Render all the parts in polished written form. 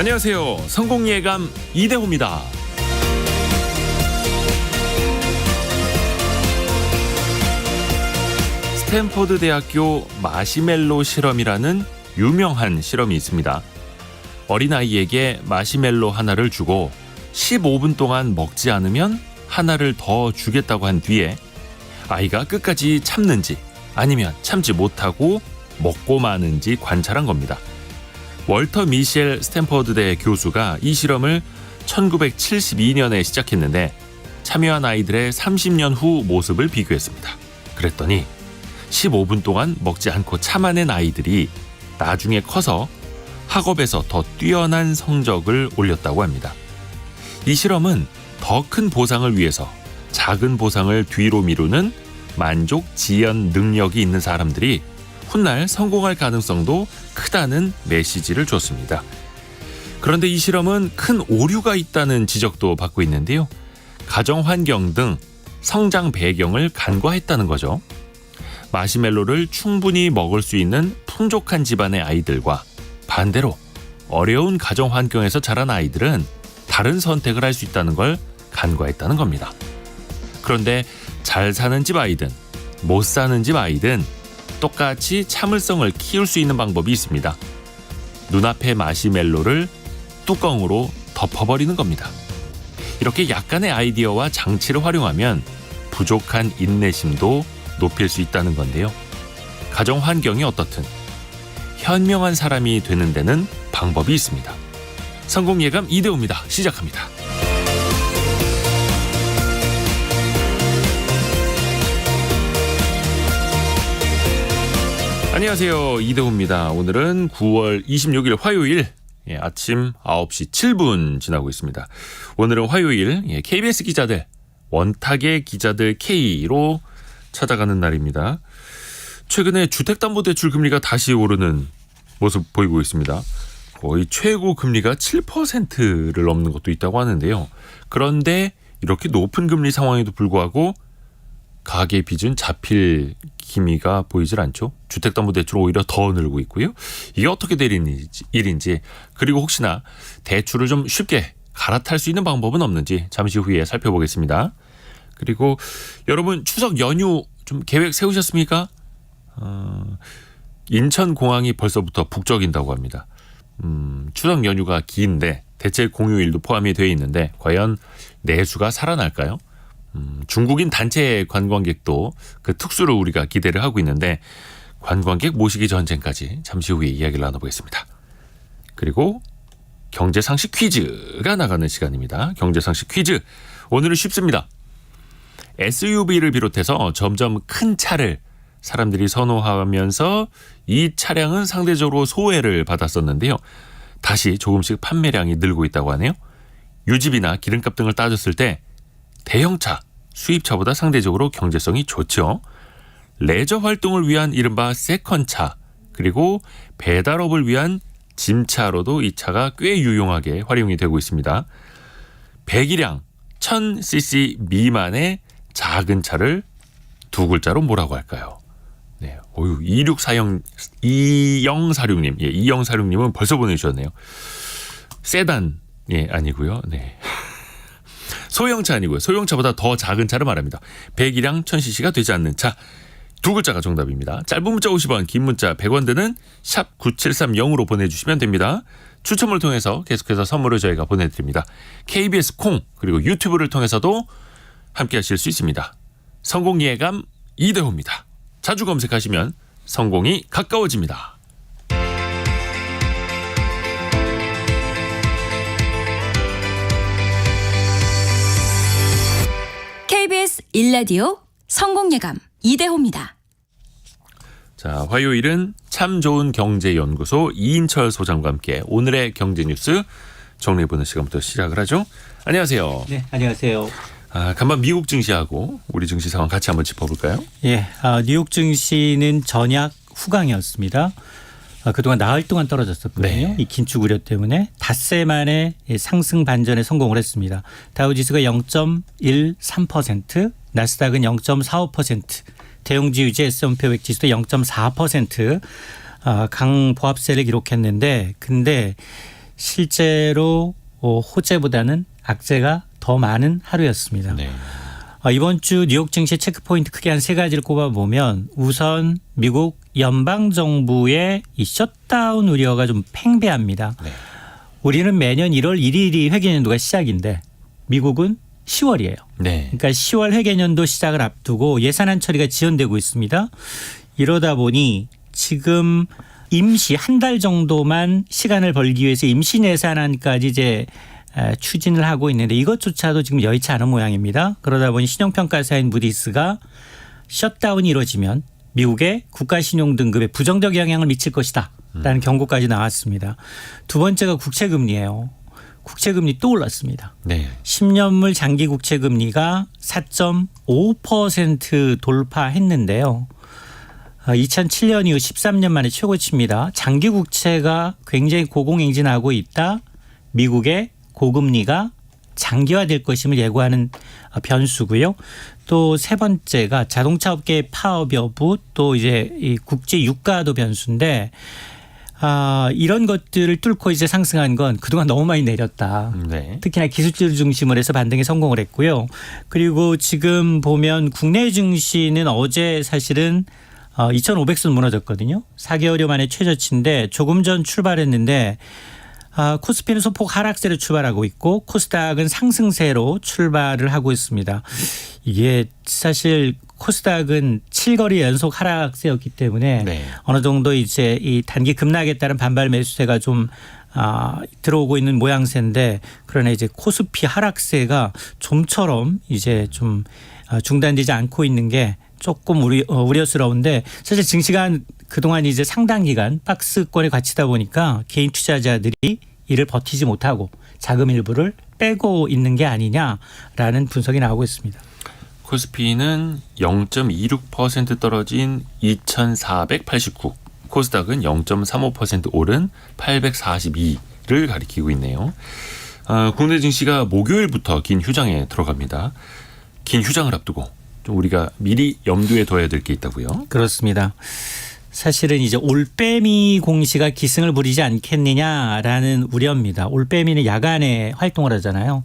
안녕하세요. 성공예감 이대호입니다. 스탠포드 대학교 마시멜로 실험이라는 유명한 실험이 있습니다. 어린아이에게 마시멜로 하나를 주고 15분 동안 먹지 않으면 하나를 더 주겠다고 한 뒤에 아이가 끝까지 참는지 아니면 참지 못하고 먹고 마는지 관찰한 겁니다. 월터 미셸 스탠퍼드대 교수가 이 실험을 1972년에 시작했는데 참여한 아이들의 30년 후 모습을 비교했습니다. 그랬더니 15분 동안 먹지 않고 참아낸 아이들이 나중에 커서 학업에서 더 뛰어난 성적을 올렸다고 합니다. 이 실험은 더 큰 보상을 위해서 작은 보상을 뒤로 미루는 만족 지연 능력이 있는 사람들이 훗날 성공할 가능성도 크다는 메시지를 줬습니다. 그런데 이 실험은 큰 오류가 있다는 지적도 받고 있는데요. 가정 환경 등 성장 배경을 간과했다는 거죠. 마시멜로를 충분히 먹을 수 있는 풍족한 집안의 아이들과 반대로 어려운 가정 환경에서 자란 아이들은 다른 선택을 할 수 있다는 걸 간과했다는 겁니다. 그런데 잘 사는 집 아이든 못 사는 집 아이든 똑같이 참을성을 키울 수 있는 방법이 있습니다. 눈앞의 마시멜로를 뚜껑으로 덮어버리는 겁니다. 이렇게 약간의 아이디어와 장치를 활용하면 부족한 인내심도 높일 수 있다는 건데요. 가정 환경이 어떻든 현명한 사람이 되는 데는 방법이 있습니다. 성공예감 이대호입니다. 시작합니다. 안녕하세요. 이대호입니다. 오늘은 9월 26일 화요일 아침 9시 7분 지나고 있습니다. 오늘은 화요일 KBS 기자들 원탁의 기자들 K로 찾아가는 날입니다. 최근에 주택담보대출 금리가 다시 오르는 모습 보이고 있습니다. 거의 최고 금리가 7%를 넘는 것도 있다고 하는데요. 그런데 이렇게 높은 금리 상황에도 불구하고 가계 빚은 잡힐 기미가 보이질 않죠. 주택담보대출은 오히려 더 늘고 있고요. 이게 어떻게 될 일인지 그리고 혹시나 대출을 좀 쉽게 갈아탈 수 있는 방법은 없는지 잠시 후에 살펴보겠습니다. 그리고 여러분 추석 연휴 좀 계획 세우셨습니까? 인천공항이 벌써부터 북적인다고 합니다. 추석 연휴가 긴데 대체 공휴일도 포함이 되어 있는데 과연 내수가 살아날까요? 중국인 단체 관광객도 그 특수를 우리가 기대를 하고 있는데 관광객 모시기 전쟁까지 잠시 후에 이야기를 나눠보겠습니다. 그리고 경제상식 퀴즈가 나가는 시간입니다. 경제상식 퀴즈. 오늘은 쉽습니다. SUV를 비롯해서 점점 큰 차를 사람들이 선호하면서 이 차량은 상대적으로 소외를 받았었는데요. 다시 조금씩 판매량이 늘고 있다고 하네요. 유지비나 기름값 등을 따졌을 때 대형차, 수입차보다 상대적으로 경제성이 좋죠. 레저 활동을 위한 이른바 세컨차, 그리고 배달업을 위한 짐차로도 이 차가 꽤 유용하게 활용이 되고 있습니다. 배기량 1000cc 미만의 작은 차를 두 글자로 뭐라고 할까요? 네, 2046님, 2046님은 벌써 보내주셨네요. 세단, 아니고요. 네. 소형차 아니고요. 소형차보다 더 작은 차를 말합니다. 배기량 1000cc가 되지 않는 차. 두 글자가 정답입니다. 짧은 문자 50원, 긴 문자 100원 드는 샵 9730으로 보내주시면 됩니다. 추첨을 통해서 계속해서 선물을 저희가 보내드립니다. KBS 콩 그리고 유튜브를 통해서도 함께 하실 수 있습니다. 성공예감 이대호입니다. 자주 검색하시면 성공이 가까워집니다. KBS 1라디오 성공예감 이대호입니다. 자, 화요일은 참 좋은 경제연구소 이인철 소장과 함께 오늘의 경제뉴스 정리해보는 시간부터 시작을 하죠. 안녕하세요. 네, 안녕하세요. 간밤 미국 증시하고 우리 증시 상황 같이 한번 짚어볼까요? 예, 뉴욕 증시는 전약 후강이었습니다. 그동안 나흘 동안 떨어졌었거든요. 네. 이 긴축 우려 때문에 닷새 만에 상승 반전에 성공을 했습니다. 다우지수가 0.13%, 나스닥은 0.45%, 대형주 유지 S&P 500 지수도 0.4% 강보합세를 기록했는데 근데 실제로 호재보다는 악재가 더 많은 하루였습니다. 네. 이번 주 뉴욕 증시 체크포인트 크게 한 3가지를 꼽아보면 우선 미국 연방정부의 이 셧다운 우려가 좀 팽배합니다. 네. 우리는 매년 1월 1일이 회계연도가 시작인데 미국은 10월이에요. 네. 그러니까 10월 회계연도 시작을 앞두고 예산안 처리가 지연되고 있습니다. 이러다 보니 지금 임시 한 달 정도만 시간을 벌기 위해서 임시 예산안까지 이제 추진을 하고 있는데 이것조차도 지금 여의치 않은 모양입니다. 그러다 보니 신용평가사인 무디스가 셧다운이 이루어지면 미국의 국가신용등급에 부정적 영향을 미칠 것이다 라는 경고까지 나왔습니다. 두 번째가 국채금리예요. 국채금리 또 올랐습니다. 네. 10년물 장기 국채금리가 4.5% 돌파했는데요. 2007년 이후 13년 만에 최고치입니다. 장기 국채가 굉장히 고공행진하고 있다. 미국의 고금리가 장기화될 것임을 예고하는 변수고요. 또 세 번째가 자동차 업계의 파업 여부 또 이제 이 국제 유가도 변수인데 이런 것들을 뚫고 이제 상승한 건 그동안 너무 많이 내렸다. 네. 특히나 기술주를 중심으로 해서 반등에 성공을 했고요. 그리고 지금 보면 국내 증시는 어제 사실은 2,500선 무너졌거든요. 4개월여 만에 최저치인데 조금 전 출발했는데 코스피는 소폭 하락세로 출발하고 있고 코스닥은 상승세로 출발을 하고 있습니다. 이게 사실 코스닥은 7거리 연속 하락세였기 때문에 네. 어느 정도 이제 이 단기 급락에 따른 반발 매수세가 좀 들어오고 있는 모양새인데 그러나 이제 코스피 하락세가 좀처럼 이제 좀 중단되지 않고 있는 게 조금 우려스러운데 사실 증시가 그동안 이제 상당 기간 박스권에 갇히다 보니까 개인 투자자들이 이를 버티지 못하고 자금 일부를 빼고 있는 게 아니냐라는 분석이 나오고 있습니다. 코스피는 0.26% 떨어진 2,489, 코스닥은 0.35% 오른 842를 가리키고 있네요. 국내 증시가 목요일부터 긴 휴장에 들어갑니다. 긴 휴장을 앞두고 좀 우리가 미리 염두에 둬야 될 게 있다고요? 그렇습니다. 사실은 이제 올빼미 공시가 기승을 부리지 않겠느냐라는 우려입니다. 올빼미는 야간에 활동을 하잖아요.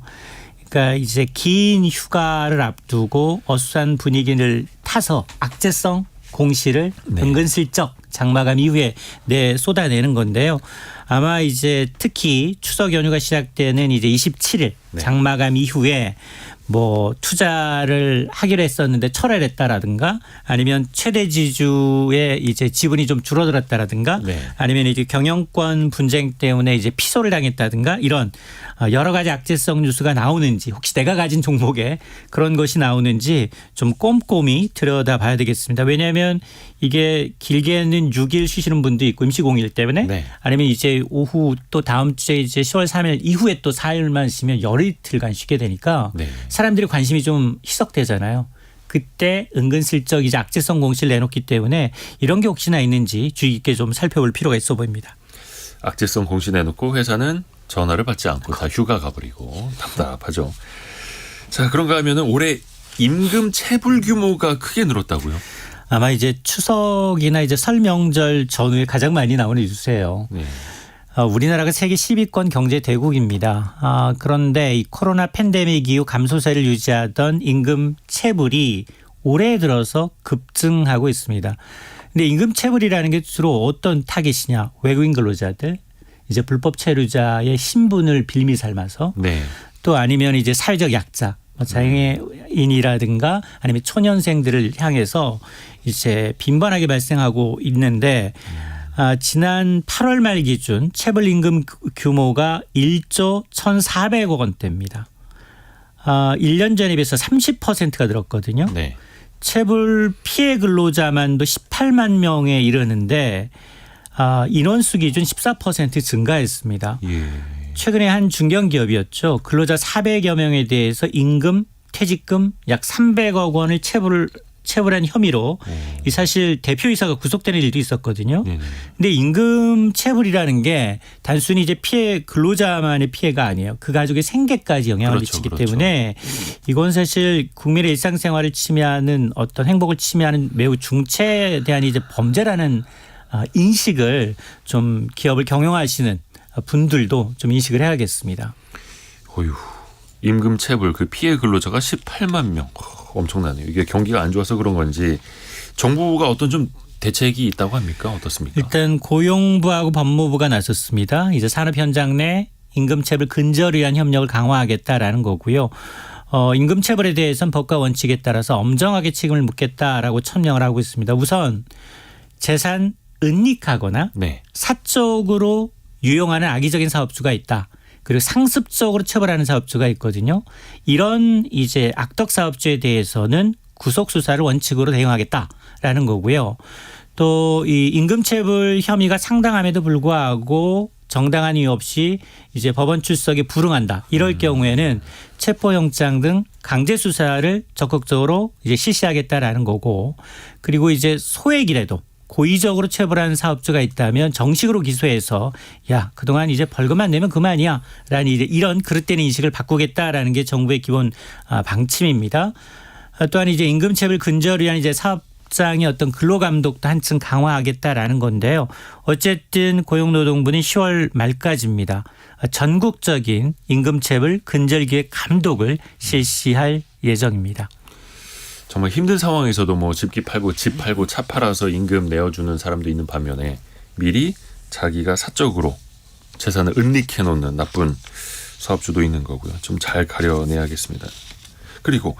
그러니까 이제 긴 휴가를 앞두고 어수선한 분위기를 타서 악재성 공시를 네. 은근슬쩍 장마감 이후에 쏟아내는 건데요. 아마 이제 특히 추석 연휴가 시작되는 이제 27일 네. 장마감 이후에 뭐 투자를 하기로 했었는데 철회했다라든가 아니면 최대 지주의 이제 지분이 좀 줄어들었다라든가 네. 아니면 이제 경영권 분쟁 때문에 이제 피소를 당했다든가 이런 여러 가지 악재성 뉴스가 나오는지 혹시 내가 가진 종목에 그런 것이 나오는지 좀 꼼꼼히 들여다봐야 되겠습니다. 왜냐하면 이게 길게는 6일 쉬시는 분도 있고 임시공휴일 때문에 네. 아니면 이제 오후 또 다음 주에 이제 10월 3일 이후에 또 4일만 쉬면 열흘간 쉬게 되니까 네. 사람들이 관심이 좀 희석되잖아요. 그때 은근슬쩍 이제 악재성 공시를 내놓기 때문에 이런 게 혹시나 있는지 주의 깊게 좀 살펴볼 필요가 있어 보입니다. 악재성 공시 내놓고 회사는 전화를 받지 않고 다 휴가 가버리고 답답하죠. 자, 그런가 하면은 올해 임금 체불 규모가 크게 늘었다고요? 아마 이제 추석이나 이제 설 명절 전후에 가장 많이 나오는 뉴스예요. 네. 우리나라가 세계 10위권 경제 대국입니다. 그런데 이 코로나 팬데믹 이후 감소세를 유지하던 임금 체불이 올해 들어서 급증하고 있습니다. 근데 임금 체불이라는 게 주로 어떤 타깃이냐? 외국인 근로자들, 이제 불법 체류자의 신분을 빌미 삼아서 네. 또 아니면 이제 사회적 약자, 장애인이라든가 아니면 초년생들을 향해서 이제 빈번하게 발생하고 있는데 지난 8월 말 기준 체불 임금 규모가 1조 1,400억 원대입니다. 1년 전에 비해서 30%가 늘었거든요. 네. 체불 피해 근로자만도 18만 명에 이르는데 인원수 기준 14% 증가했습니다. 예. 최근에 한 중견기업이었죠. 근로자 400여 명에 대해서 임금, 퇴직금 약 300억 원을 체불한 혐의로 이 사실 대표이사가 구속되는 일도 있었거든요. 그런데 임금 체불이라는 게 단순히 이제 피해 근로자만의 피해가 아니에요. 그 가족의 생계까지 영향을 그렇죠, 미치기 그렇죠. 때문에 이건 사실 국민의 일상생활을 침해하는 어떤 행복을 침해하는 매우 중체에 대한 이제 범죄라는 인식을 좀 기업을 경영하시는 분들도 좀 인식을 해야겠습니다. 어휴, 임금 체불 그 피해 근로자가 18만 명. 엄청나네요. 이게 경기가 안 좋아서 그런 건지 정부가 어떤 좀 대책이 있다고 합니까? 어떻습니까? 일단 고용부하고 법무부가 나섰습니다. 이제 산업 현장 내 임금체불 근절을 위한 협력을 강화하겠다라는 거고요. 임금체불에 대해서는 법과 원칙에 따라서 엄정하게 책임을 묻겠다라고 천명을 하고 있습니다. 우선 재산 은닉하거나 네. 사적으로 유용하는 악의적인 사업주가 있다. 그리고 상습적으로 처벌하는 사업주가 있거든요. 이런 이제 악덕 사업주에 대해서는 구속 수사를 원칙으로 대응하겠다라는 거고요. 또 이 임금체불 혐의가 상당함에도 불구하고 정당한 이유 없이 이제 법원 출석에 불응한다. 이럴 경우에는 체포영장 등 강제 수사를 적극적으로 이제 실시하겠다라는 거고, 그리고 이제 소액이라도 고의적으로 체불하는 사업주가 있다면 정식으로 기소해서 야, 그동안 이제 벌금만 내면 그만이야 라는 이런 그릇된 인식을 바꾸겠다라는 게 정부의 기본 방침입니다. 또한 이제 임금체불 근절을 위한 이제 사업장의 어떤 근로감독도 한층 강화하겠다라는 건데요. 어쨌든 고용노동부는 10월 말까지입니다. 전국적인 임금체불 근절기획 감독을 실시할 예정입니다. 정말 힘든 상황에서도 뭐 집기 팔고 집 팔고 차 팔아서 임금 내어주는 사람도 있는 반면에 미리 자기가 사적으로 재산을 은닉해 놓는 나쁜 사업주도 있는 거고요. 좀 잘 가려내야겠습니다. 그리고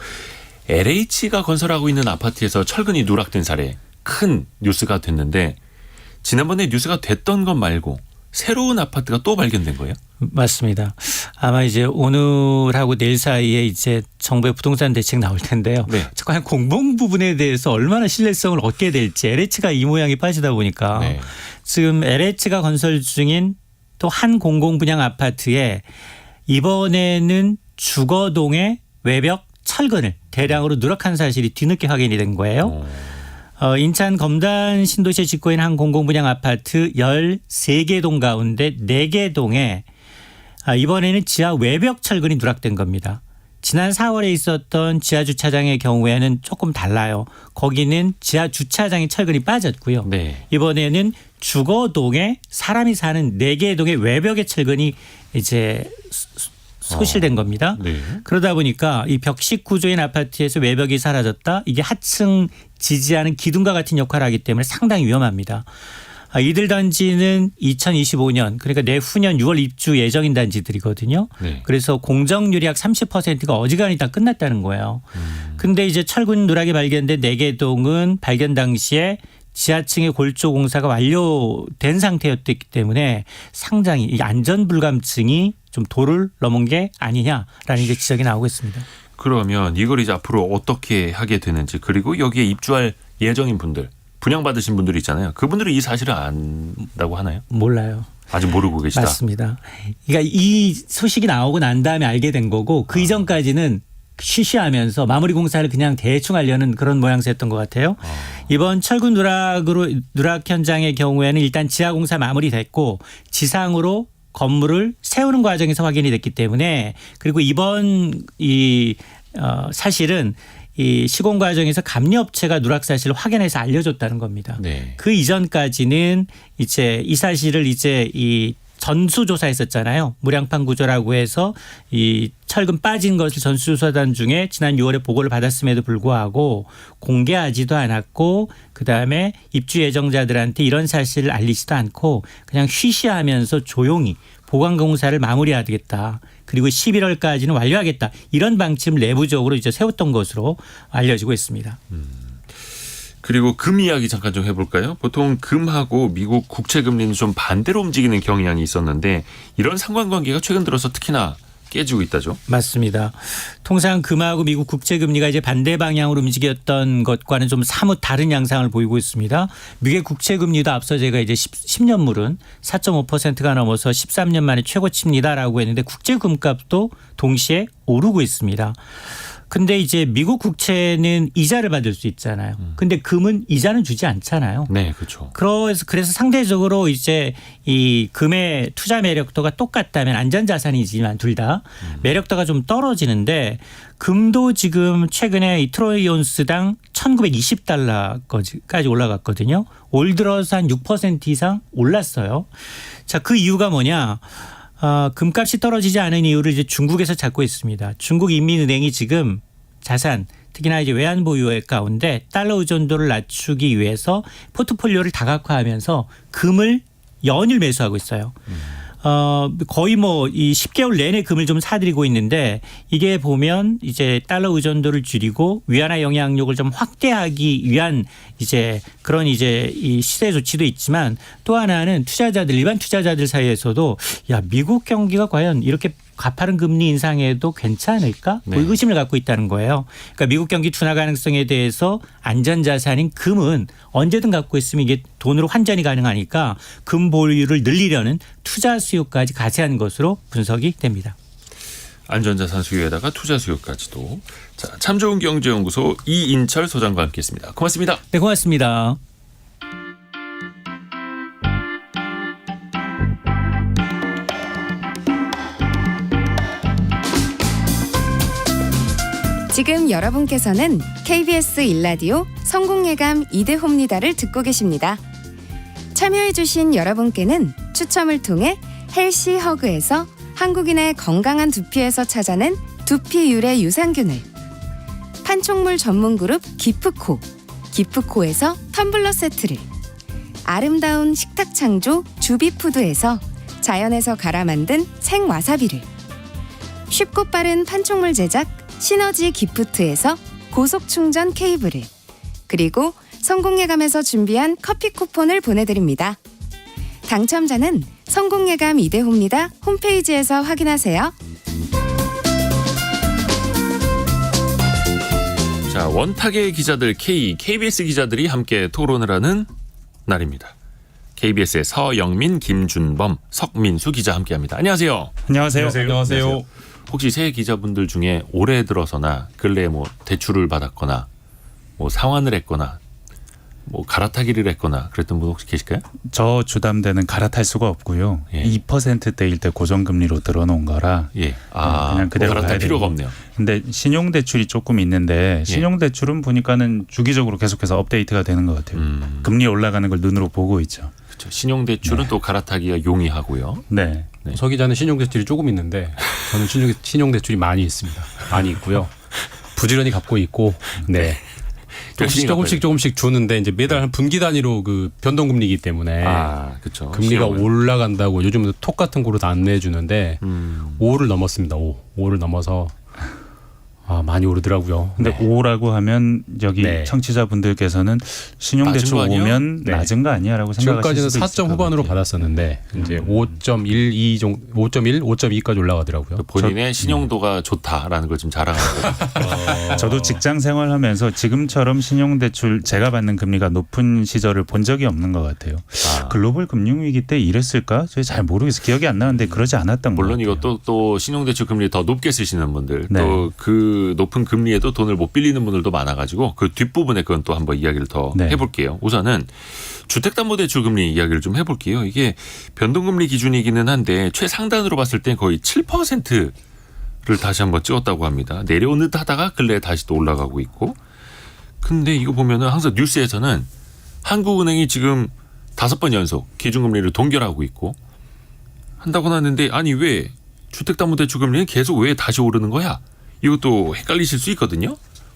LH가 건설하고 있는 아파트에서 철근이 누락된 사례 큰 뉴스가 됐는데 지난번에 뉴스가 됐던 것 말고 새로운 아파트가 또 발견된 거예요? 맞습니다. 아마 이제 오늘하고 내일 사이에 이제 정부의 부동산 대책 나올 텐데요. 네. 과연 공공 부분에 대해서 얼마나 신뢰성을 얻게 될지 LH가 이 모양이 빠지다 보니까 네. 지금 LH가 건설 중인 또 한 공공 분양 아파트에 이번에는 주거동의 외벽 철근을 대량으로 누락한 사실이 뒤늦게 확인이 된 거예요. 인천 검단 신도시에 짓고 있는 한 공공분양 아파트 13개 동 가운데 4개 동에 이번에는 지하 외벽 철근이 누락된 겁니다. 지난 4월에 있었던 지하 주차장의 경우에는 조금 달라요. 거기는 지하 주차장에 철근이 빠졌고요. 네. 이번에는 주거동에 사람이 사는 4개의 동의 외벽의 철근이 이제 소실된 겁니다. 네. 그러다 보니까 이 벽식 구조인 아파트에서 외벽이 사라졌다. 이게 하층 지지하는 기둥과 같은 역할을 하기 때문에 상당히 위험합니다. 이들 단지는 2025년 그러니까 내후년 6월 입주 예정인 단지들이거든요. 네. 그래서 공정률이 약 30%가 어지간히 다 끝났다는 거예요. 근데 이제 철근 누락이 발견된 4개 동은 발견 당시에 지하층의 골조 공사가 완료된 상태였기 때문에 상당히 이 안전 불감증이 좀 도를 넘은 게 아니냐라는 이제 지적이 나오고 있습니다. 그러면 이걸 이제 앞으로 어떻게 하게 되는지 그리고 여기에 입주할 예정인 분들 분양받으신 분들이 있잖아요. 그분들은 이 사실을 안다고 하나요? 몰라요. 아직 모르고 계시다. 맞습니다. 그러니까 이 소식이 나오고 난 다음에 알게 된 거고 그 이전까지는 쉬쉬하면서 마무리 공사를 그냥 대충 하려는 그런 모양새였던 것 같아요. 이번 철근 누락 현장의 경우에는 일단 지하 공사 마무리됐고 지상으로 건물을 세우는 과정에서 확인이 됐기 때문에 그리고 이번 사실은 이 시공 과정에서 감리업체가 누락 사실을 확인해서 알려줬다는 겁니다. 네. 그 이전까지는 이제 이 사실을 이제 이 전수조사했었잖아요. 무량판 구조라고 해서 이 철근 빠진 것을 전수조사단 중에 지난 6월에 보고를 받았음에도 불구하고 공개하지도 않았고 그다음에 입주 예정자들한테 이런 사실을 알리지도 않고 그냥 쉬쉬하면서 조용히 보강공사를 마무리하겠다. 그리고 11월까지는 완료하겠다. 이런 방침을 내부적으로 이제 세웠던 것으로 알려지고 있습니다. 그리고 금 이야기 잠깐 좀 해볼까요? 보통 금하고 미국 국채 금리는 좀 반대로 움직이는 경향이 있었는데 이런 상관관계가 최근 들어서 특히나 깨지고 있다죠. 맞습니다. 통상 금하고 미국 국채 금리가 이제 반대 방향으로 움직였던 것과는 좀 사뭇 다른 양상을 보이고 있습니다. 미국의 국채 금리도 앞서 제가 이제 10년물은 4.5%가 넘어서 13년 만에 최고치입니다라고 했는데 국제 금값도 동시에 오르고 있습니다. 근데 이제 미국 국채는 이자를 받을 수 있잖아요. 근데 금은 이자는 주지 않잖아요. 네, 그렇죠. 그래서 상대적으로 이제 이 금의 투자 매력도가 똑같다면 안전자산이지만 둘 다 매력도가 좀 떨어지는데 금도 지금 최근에 이 트로이 온스당 $1,920까지 올라갔거든요. 올 들어서 한 6% 이상 올랐어요. 자, 그 이유가 뭐냐? 금값이 떨어지지 않은 이유를 이제 중국에서 찾고 있습니다. 중국 인민은행이 지금 자산, 특히나 이제 외환 보유액 가운데 달러 의존도를 낮추기 위해서 포트폴리오를 다각화하면서 금을 연일 매수하고 있어요. 거의 뭐 이 10개월 내내 금을 좀 사들이고 있는데 이게 보면 이제 달러 의존도를 줄이고 위안화 영향력을 좀 확대하기 위한 이제 그런 이제 이 시세 조치도 있지만 또 하나는 투자자들 일반 투자자들 사이에서도 야 미국 경기가 과연 이렇게 가파른 금리 인상에도 괜찮을까? 뭐 네. 의심을 갖고 있다는 거예요. 그러니까 미국 경기 둔화 가능성에 대해서 안전자산인 금은 언제든 갖고 있으면 이게 돈으로 환전이 가능하니까 금 보유를 늘리려는 투자 수요까지 가세한 것으로 분석이 됩니다. 안전자산 수요에다가 투자 수요까지도. 자, 참 좋은 경제연구소 이인철 소장과 함께했습니다. 고맙습니다. 네, 고맙습니다. 지금 여러분께서는 KBS 일라디오 성공예감 이대호입니다를 듣고 계십니다. 참여해주신 여러분께는 추첨을 통해 헬시 허그에서 한국인의 건강한 두피에서 찾아낸 두피 유래 유산균을, 판촉물 전문 그룹 기프코에서 텀블러 세트를, 아름다운 식탁 창조 주비푸드에서 자연에서 갈아 만든 생와사비를, 쉽고 빠른 판촉물 제작 시너지 기프트에서 고속 충전 케이블을, 그리고 성공예감에서 준비한 커피 쿠폰을 보내드립니다. 당첨자는 성공예감 이대호입니다 홈페이지에서 확인하세요. 자, 원탁의 기자들 KBS 기자들이 함께 토론을 하는 날입니다. KBS의 서영민, 김준범, 석민수 기자 함께합니다. 안녕하세요. 안녕하세요. 안녕하세요. 혹시 새 기자분들 중에 올해 들어서나 근래에 뭐 대출을 받았거나 뭐 상환을 했거나 뭐 갈아타기를 했거나 그랬던 분 혹시 계실까요? 저 주담대는 갈아탈 수가 없고요. 예. 2%대일 때 고정금리로 들어놓은 거라 예. 그냥 그대로 갈아탈 가야 필요가 되고. 없네요. 근데 신용대출이 조금 있는데 신용대출은 보니까는 주기적으로 계속해서 업데이트가 되는 것 같아요. 금리 올라가는 걸 눈으로 보고 있죠. 그렇죠. 신용대출은 또 갈아타기가 용이하고요. 네. 서 기자는 신용대출이 조금 있는데 저는 신용대출이 많이 있습니다. 많이 있고요. 부지런히 갚고 있고, 네. 조금씩 주는데 이제 매달 한 분기 단위로 그 변동금리이기 때문에 그렇죠. 금리가 올라간다고 요즘은 톡 같은 거로 다 안내해 주는데 5를 넘었습니다. 5를 넘어서 많이 오르더라고요. 근데 네. 5라고 하면 여기 네. 청취자분들께서는 신용대출 낮은 거 아니에요? 5면 네. 낮은 거 아니야라고 생각하실 지금까지는 수도 있을 4점 것 후반으로 같아요. 받았었는데 이제 5.12 정도, 5.1, 5.2까지 올라가더라고요. 본인의 신용도가 좋다라는 걸 좀 자랑하고. 저도 직장 생활하면서 지금처럼 신용대출 제가 받는 금리가 높은 시절을 본 적이 없는 것 같아요. 글로벌 금융위기 때 이랬을까? 저희 잘 모르겠어요. 기억이 안 나는데 그러지 않았던 것 물론 같아요. 이것도 또 신용대출 금리 더 높게 쓰시는 분들 네. 또 그 높은 금리에도 돈을 못 빌리는 분들도 많아가지고 그 뒷부분에 그건 또 한번 이야기를 더 네. 해볼게요. 우선은 주택담보대출 금리 이야기를 좀 해볼게요. 이게 변동금리 기준이기는 한데 최상단으로 봤을 때 거의 7%를 다시 한번 찍었다고 합니다. 내려오는 듯 하다가 근래에 다시 또 올라가고 있고. 근데 이거 보면은 항상 뉴스에서는 한국은행이 지금 5번 연속 기준금리를 동결하고 있고 한다고 하는데 아니 왜 주택담보대출 금리는 계속 왜 다시 오르는 거야? 이것도 헷갈리실 수 있거든요.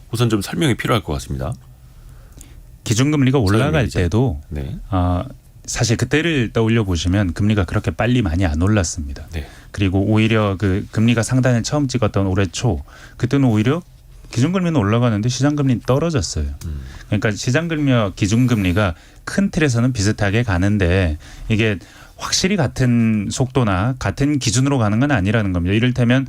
우선 좀 설명이 필요할 것 같습니다. 기준금리가 올라갈 기자. 때도 네. 사실 그때를 떠올려 보시면 금리가 그렇게 빨리 많이 안 올랐습니다. 네. 그리고 오히려 그 금리가 상단을 처음 찍었던 올해 초 그때는 오히려 기준금리는 올라가는데 시장금리는 떨어졌어요. 그러니까 시장금리와 기준금리가 큰 틀에서는 비슷하게 가는데 이게 확실히 같은 속도나 같은 기준으로 가는 건 아니라는 겁니다. 이를테면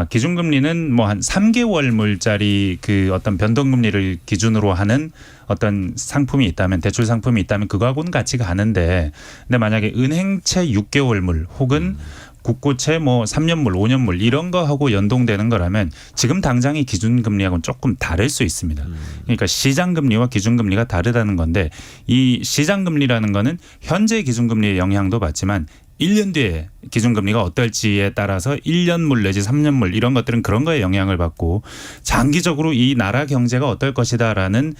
기준금리는 뭐 한 3개월물짜리 그 어떤 변동금리를 기준으로 하는 어떤 상품이 있다면 대출 상품이 있다면 그거하고는 같이 가는데 근데 만약에 은행채 6개월물 혹은 국고채 뭐 3년물, 5년물 이런 거하고 연동되는 거라면 지금 당장의 기준금리하고는 조금 다를 수 있습니다. 그러니까 시장금리와 기준금리가 다르다는 건데 이 시장금리라는 거는 현재 기준금리의 영향도 받지만 1년 뒤에 기준금리가 어떨지에 따라서 1년물 내지 3년물 이런 것들은 그런 거에 영향을 받고 장기적으로 이 나라 경제가 어떨 것이다라는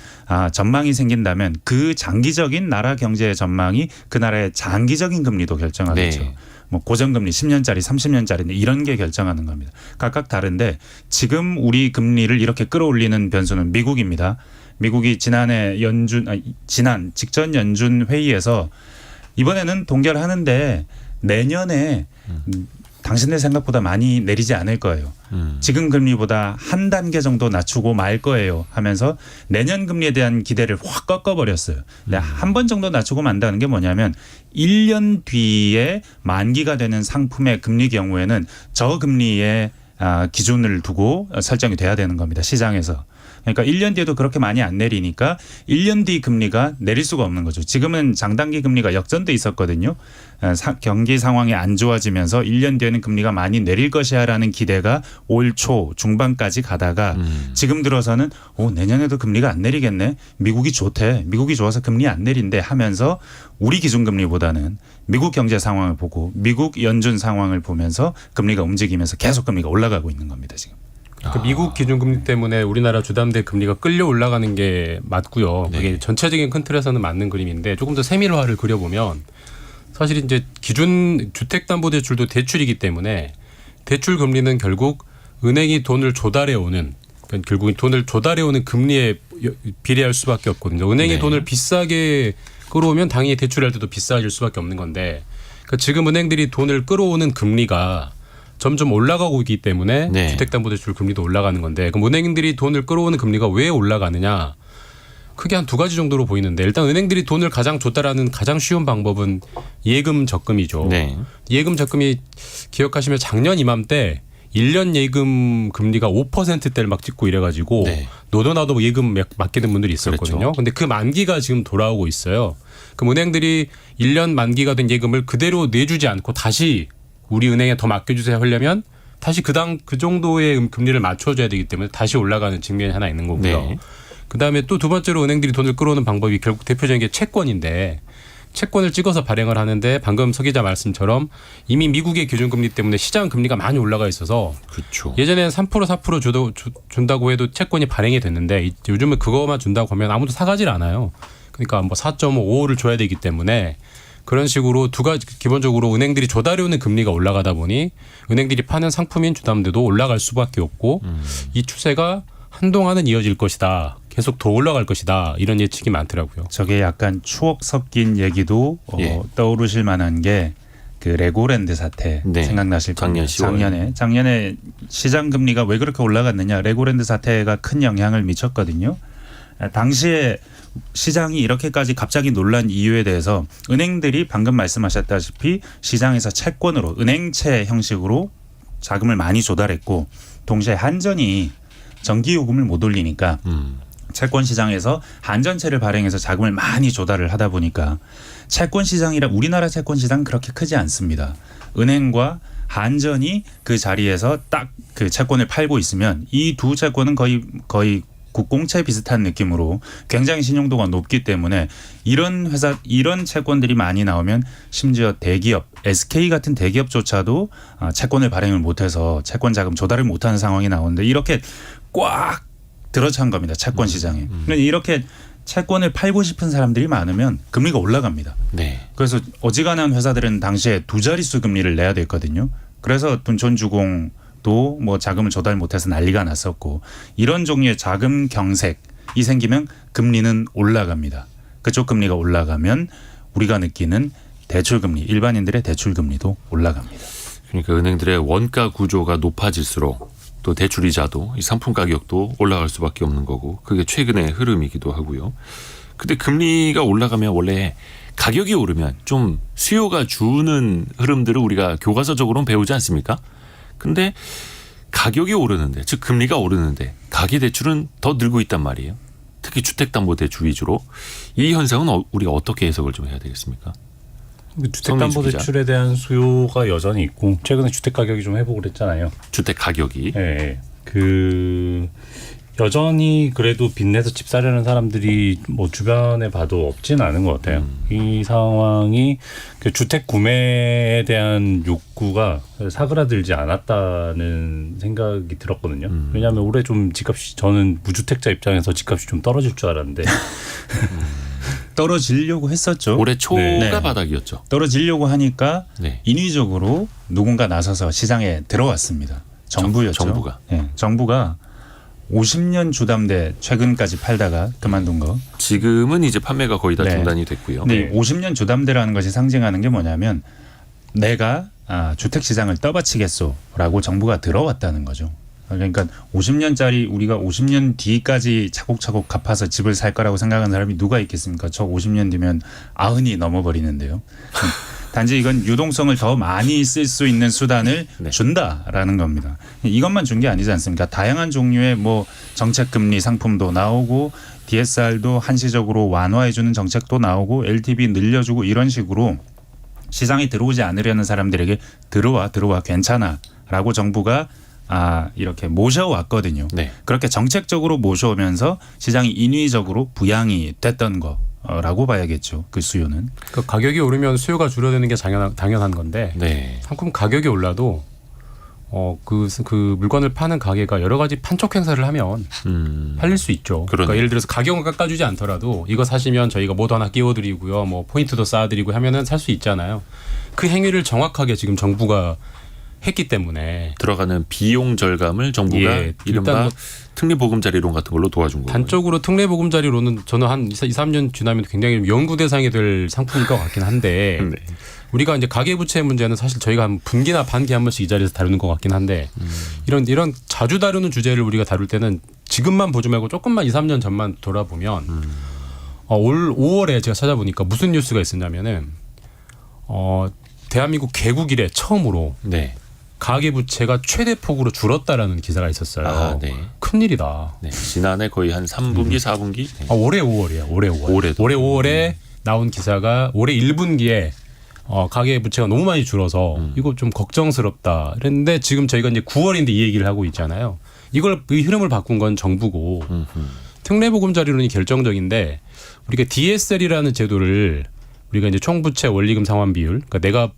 전망이 생긴다면 그 장기적인 나라 경제의 전망이 그 나라의 장기적인 금리도 결정하겠죠. 네. 뭐 고정금리 10년짜리 30년짜리 이런 게 결정하는 겁니다. 각각 다른데 지금 우리 금리를 이렇게 끌어올리는 변수는 미국입니다. 미국이 지난 직전 연준 회의에서 이번에는 동결하는데 내년에 당신들 생각보다 많이 내리지 않을 거예요. 지금 금리보다 한 단계 정도 낮추고 말 거예요 하면서 내년 금리에 대한 기대를 확 꺾어버렸어요. 한 번 정도 낮추고 만다는 게 뭐냐면 1년 뒤에 만기가 되는 상품의 금리 경우에는 저금리의 기준을 두고 설정이 돼야 되는 겁니다. 시장에서. 그러니까 1년 뒤에도 그렇게 많이 안 내리니까 1년 뒤 금리가 내릴 수가 없는 거죠. 지금은 장단기 금리가 역전돼 있었거든요. 경기 상황이 안 좋아지면서 1년 뒤에는 금리가 많이 내릴 것이야라는 기대가 올 초 중반까지 가다가 지금 들어서는 내년에도 금리가 안 내리겠네. 미국이 좋대. 미국이 좋아서 금리 안 내린대 하면서 우리 기준금리보다는 미국 경제 상황을 보고 미국 연준 상황을 보면서 금리가 움직이면서 계속 금리가 올라가고 있는 겁니다. 지금. 그 미국 기준금리 때문에 우리나라 주담대 금리가 끌려 올라가는 게 맞고요. 네. 그게 전체적인 큰 틀에서는 맞는 그림인데 조금 더 세밀화를 그려보면 사실 이제 기준 주택담보대출도 대출이기 때문에 대출 금리는 결국 은행이 돈을 조달해 오는 그러니까 결국 돈을 조달해 오는 금리에 비례할 수밖에 없거든요. 은행이 네. 돈을 비싸게 끌어오면 당연히 대출할 때도 비싸질 수밖에 없는 건데 그러니까 지금 은행들이 돈을 끌어오는 금리가 점점 올라가고 있기 때문에 네. 주택담보대출 금리도 올라가는 건데 그럼 은행들이 돈을 끌어오는 금리가 왜 올라가느냐 크게 한 두 가지 정도로 보이는데 일단 은행들이 돈을 가장 조달하는 가장 쉬운 방법은 예금 적금이죠. 네. 예금 적금이 기억하시면 작년 이맘때 1년 예금 금리가 5%대를 막 찍고 이래가지고 네. 너도 나도 예금 맡기는 분들이 있었거든요. 그렇죠. 근데 그 만기가 지금 돌아오고 있어요. 그럼 은행들이 1년 만기가 된 예금을 그대로 내주지 않고 다시 우리 은행에 더 맡겨주세요 하려면 다시 그 정도의 금리를 맞춰줘야 되기 때문에 다시 올라가는 측면이 하나 있는 거고요. 네. 그다음에 또 두 번째로 은행들이 돈을 끌어오는 방법이 결국 대표적인 게 채권인데 채권을 찍어서 발행을 하는데 방금 서 기자 말씀처럼 이미 미국의 기준금리 때문에 시장 금리가 많이 올라가 있어서 그렇죠. 예전에는 3% 4% 준다고 해도 채권이 발행이 됐는데 요즘은 그거만 준다고 하면 아무도 사가질 않아요. 그러니까 뭐 4.5를 줘야 되기 때문에 그런 식으로 두 가지 기본적으로 은행들이 조달해오는 금리가 올라가다 보니 은행들이 파는 상품인 주담대도 올라갈 수밖에 없고 이 추세가 한동안은 이어질 것이다. 계속 더 올라갈 것이다. 이런 예측이 많더라고요. 저게 약간 추억 섞인 얘기도 예. 떠오르실 만한 게 그 레고랜드 사태 네. 생각나실 작년 겁니다. 10월. 작년에 시장 금리가 왜 그렇게 올라갔느냐. 레고랜드 사태가 큰 영향을 미쳤거든요. 당시에 시장이 이렇게까지 갑자기 놀란 이유에 대해서 은행들이 방금 말씀하셨다시피 시장에서 채권으로 은행채 형식으로 자금을 많이 조달했고 동시에 한전이 전기요금을 못 올리니까 채권 시장에서 한전채를 발행해서 자금을 많이 조달을 하다 보니까 채권 시장이라 우리나라 채권 시장 그렇게 크지 않습니다. 은행과 한전이 그 자리에서 딱 그 채권을 팔고 있으면 이 두 채권은 거의 국공채 비슷한 느낌으로 굉장히 신용도가 높기 때문에 이런 채권들이 많이 나오면 심지어 대기업, SK 같은 대기업조차도 채권을 발행을 못해서 채권 자금 조달을 못하는 상황이 나오는데 이렇게 꽉 들어찬 겁니다. 채권 시장에. 그러니까 이렇게 채권을 팔고 싶은 사람들이 많으면 금리가 올라갑니다. 네. 그래서 어지간한 회사들은 당시에 두 자릿수 금리를 내야 됐거든요. 그래서 둔촌주공도 뭐 자금을 조달 못해서 난리가 났었고 이런 종류의 자금 경색이 생기면 금리는 올라갑니다. 그쪽 금리가 올라가면 우리가 느끼는 대출금리, 일반인들의 대출금리도 올라갑니다. 그러니까 은행들의 원가 구조가 높아질수록 또 대출이자도 이 상품 가격도 올라갈 수밖에 없는 거고 그게 최근의 흐름이기도 하고요. 근데 금리가 올라가면 원래 가격이 오르면 좀 수요가 주는 흐름들을 우리가 교과서적으로는 배우지 않습니까? 근데 가격이 오르는데 즉 금리가 오르는데 가계대출은 더 늘고 있단 말이에요. 특히 주택담보대출 위주로. 이 현상은 우리가 어떻게 해석을 좀 해야 되겠습니까? 주택담보대출에 대한 수요가 여전히 있고 최근에 주택 가격이 좀 회복을 했잖아요. 주택 가격이. 예. 여전히 그래도 빚내서 집 사려는 사람들이 뭐 주변에 봐도 없진 않은 것 같아요. 이 상황이 그 주택 구매에 대한 욕구가 사그라들지 않았다는 생각이 들었거든요. 왜냐하면 올해 좀 집값이 저는 무주택자 입장에서 집값이 좀 떨어질 줄 알았는데 떨어지려고 했었죠. 올해 초가 네. 바닥이었죠. 떨어지려고 하니까 네. 인위적으로 누군가 나서서 시장에 들어왔습니다. 정부였죠. 정부가. 네, 정부가 50년 주담대 최근까지 팔다가 그만둔 거. 지금은 이제 판매가 거의 다 네. 중단이 됐고요. 근데 50년 주담대라는 것이 상징하는 게 뭐냐면 내가 주택 시장을 떠받치겠소라고 정부가 들어왔다는 거죠. 그러니까 50년짜리 우리가 50년 뒤까지 차곡차곡 갚아서 집을 살 거라고 생각하는 사람이 누가 있겠습니까? 저 50년 뒤면 90이 넘어버리는데요. 단지 이건 유동성을 더 많이 쓸 수 있는 수단을 네. 준다라는 겁니다. 이것만 준 게 아니지 않습니까? 다양한 종류의 뭐 정책금리 상품도 나오고 DSR도 한시적으로 완화해주는 정책도 나오고 LTV 늘려주고 이런 식으로 시장에 들어오지 않으려는 사람들에게 들어와 괜찮아라고 정부가 이렇게 모셔왔거든요. 네. 그렇게 정책적으로 모셔오면서 시장이 인위적으로 부양이 됐던 거라고 봐야겠죠. 그 수요는. 그 가격이 오르면 수요가 줄어드는 게 당연한 건데 네. 상품 가격이 올라도 그 물건을 파는 가게가 여러 가지 판촉 행사를 하면 팔릴 수 있죠. 그러니까 예를 들어서 가격을 깎아주지 않더라도 이거 사시면 저희가 뭐도 하나 끼워드리고요, 뭐 포인트도 쌓아드리고 하면은 살 수 있잖아요. 그 행위를 정확하게 지금 정부가 했기 때문에 들어가는 비용 절감을 정부가 이른바 일단 특례보금자리론 같은 걸로 도와준 거예요. 단적으로 특례보금자리로는 저는 한 2, 3년 지나면 굉장히 연구 대상이 될 상품일 것 같긴 한데 네. 우리가 이제 가계부채 문제는 사실 저희가 한 분기나 반기 한 번씩 이 자리에서 다루는 것 같긴 한데 이런 자주 다루는 주제를 우리가 다룰 때는 지금만 보지 말고 조금만 2, 3년 전만 돌아보면 올 5월에 제가 찾아보니까 무슨 뉴스가 있었냐면은 대한민국 개국 이래 처음으로 네. 가계부채가 최대 폭으로 줄었다라는 기사가 있었어요. 네. 큰일이다. 네. 지난해 거의 한 3분기, 4분기. 네. 올해 5월이에요. 올해 5월. 올해 5월에 나온 기사가 올해 1분기에 가계부채가 너무 많이 줄어서 이거 좀 걱정스럽다. 그랬는데 지금 저희가 이제 9월인데 이 얘기를 하고 있잖아요. 이 흐름을 바꾼 건 정부고 특례보금자리론이 결정적인데 우리가 DSR이라는 제도를 우리가 이제 총부채 원리금 상환 비율, 그러니까 내가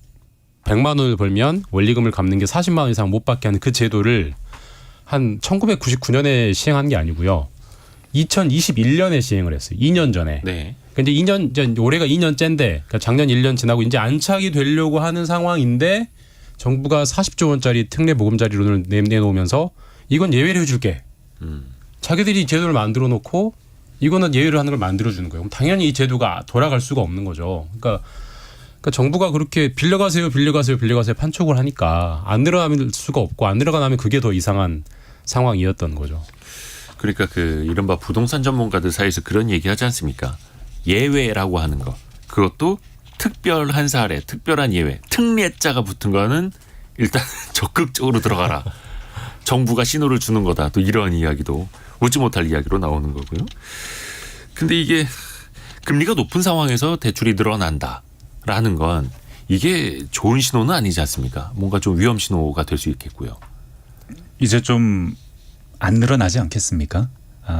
100만 원을 벌면 원리금을 갚는 게 40만 원 이상 못 받게 하는 그 제도를 한 1999년에 시행한 게 아니고요. 2021년에 시행을 했어요. 2년 전에. 네. 그러니까 이제 올해가 2년째인데 그러니까 작년 1년 지나고 이제 안착이 되려고 하는 상황인데 정부가 40조 원짜리 특례보금자리론을 내놓으면서 이건 예외를 해줄게. 자기들이 제도를 만들어 놓고 이거는 예외를 하는 걸 만들어 주는 거예요. 그럼 당연히 이 제도가 돌아갈 수가 없는 거죠. 그러니까 정부가 그렇게 빌려가세요 판촉을 하니까 안 늘어날 수가 없고 안 늘어나면 그게 더 이상한 상황이었던 거죠. 그러니까 그 이른바 부동산 전문가들 사이에서 그런 얘기 하지 않습니까? 예외라고 하는 거. 그것도 특별한 사례, 특별한 예외. 특례자가 붙은 거는 일단 적극적으로 들어가라. 정부가 신호를 주는 거다. 또 이런 이야기도 웃지 못할 이야기로 나오는 거고요. 근데 이게 금리가 높은 상황에서 대출이 늘어난다라는 건 이게 좋은 신호는 아니지 않습니까? 뭔가 좀 위험 신호가 될 수 있겠고요. 이제 좀 안 늘어나지 않겠습니까?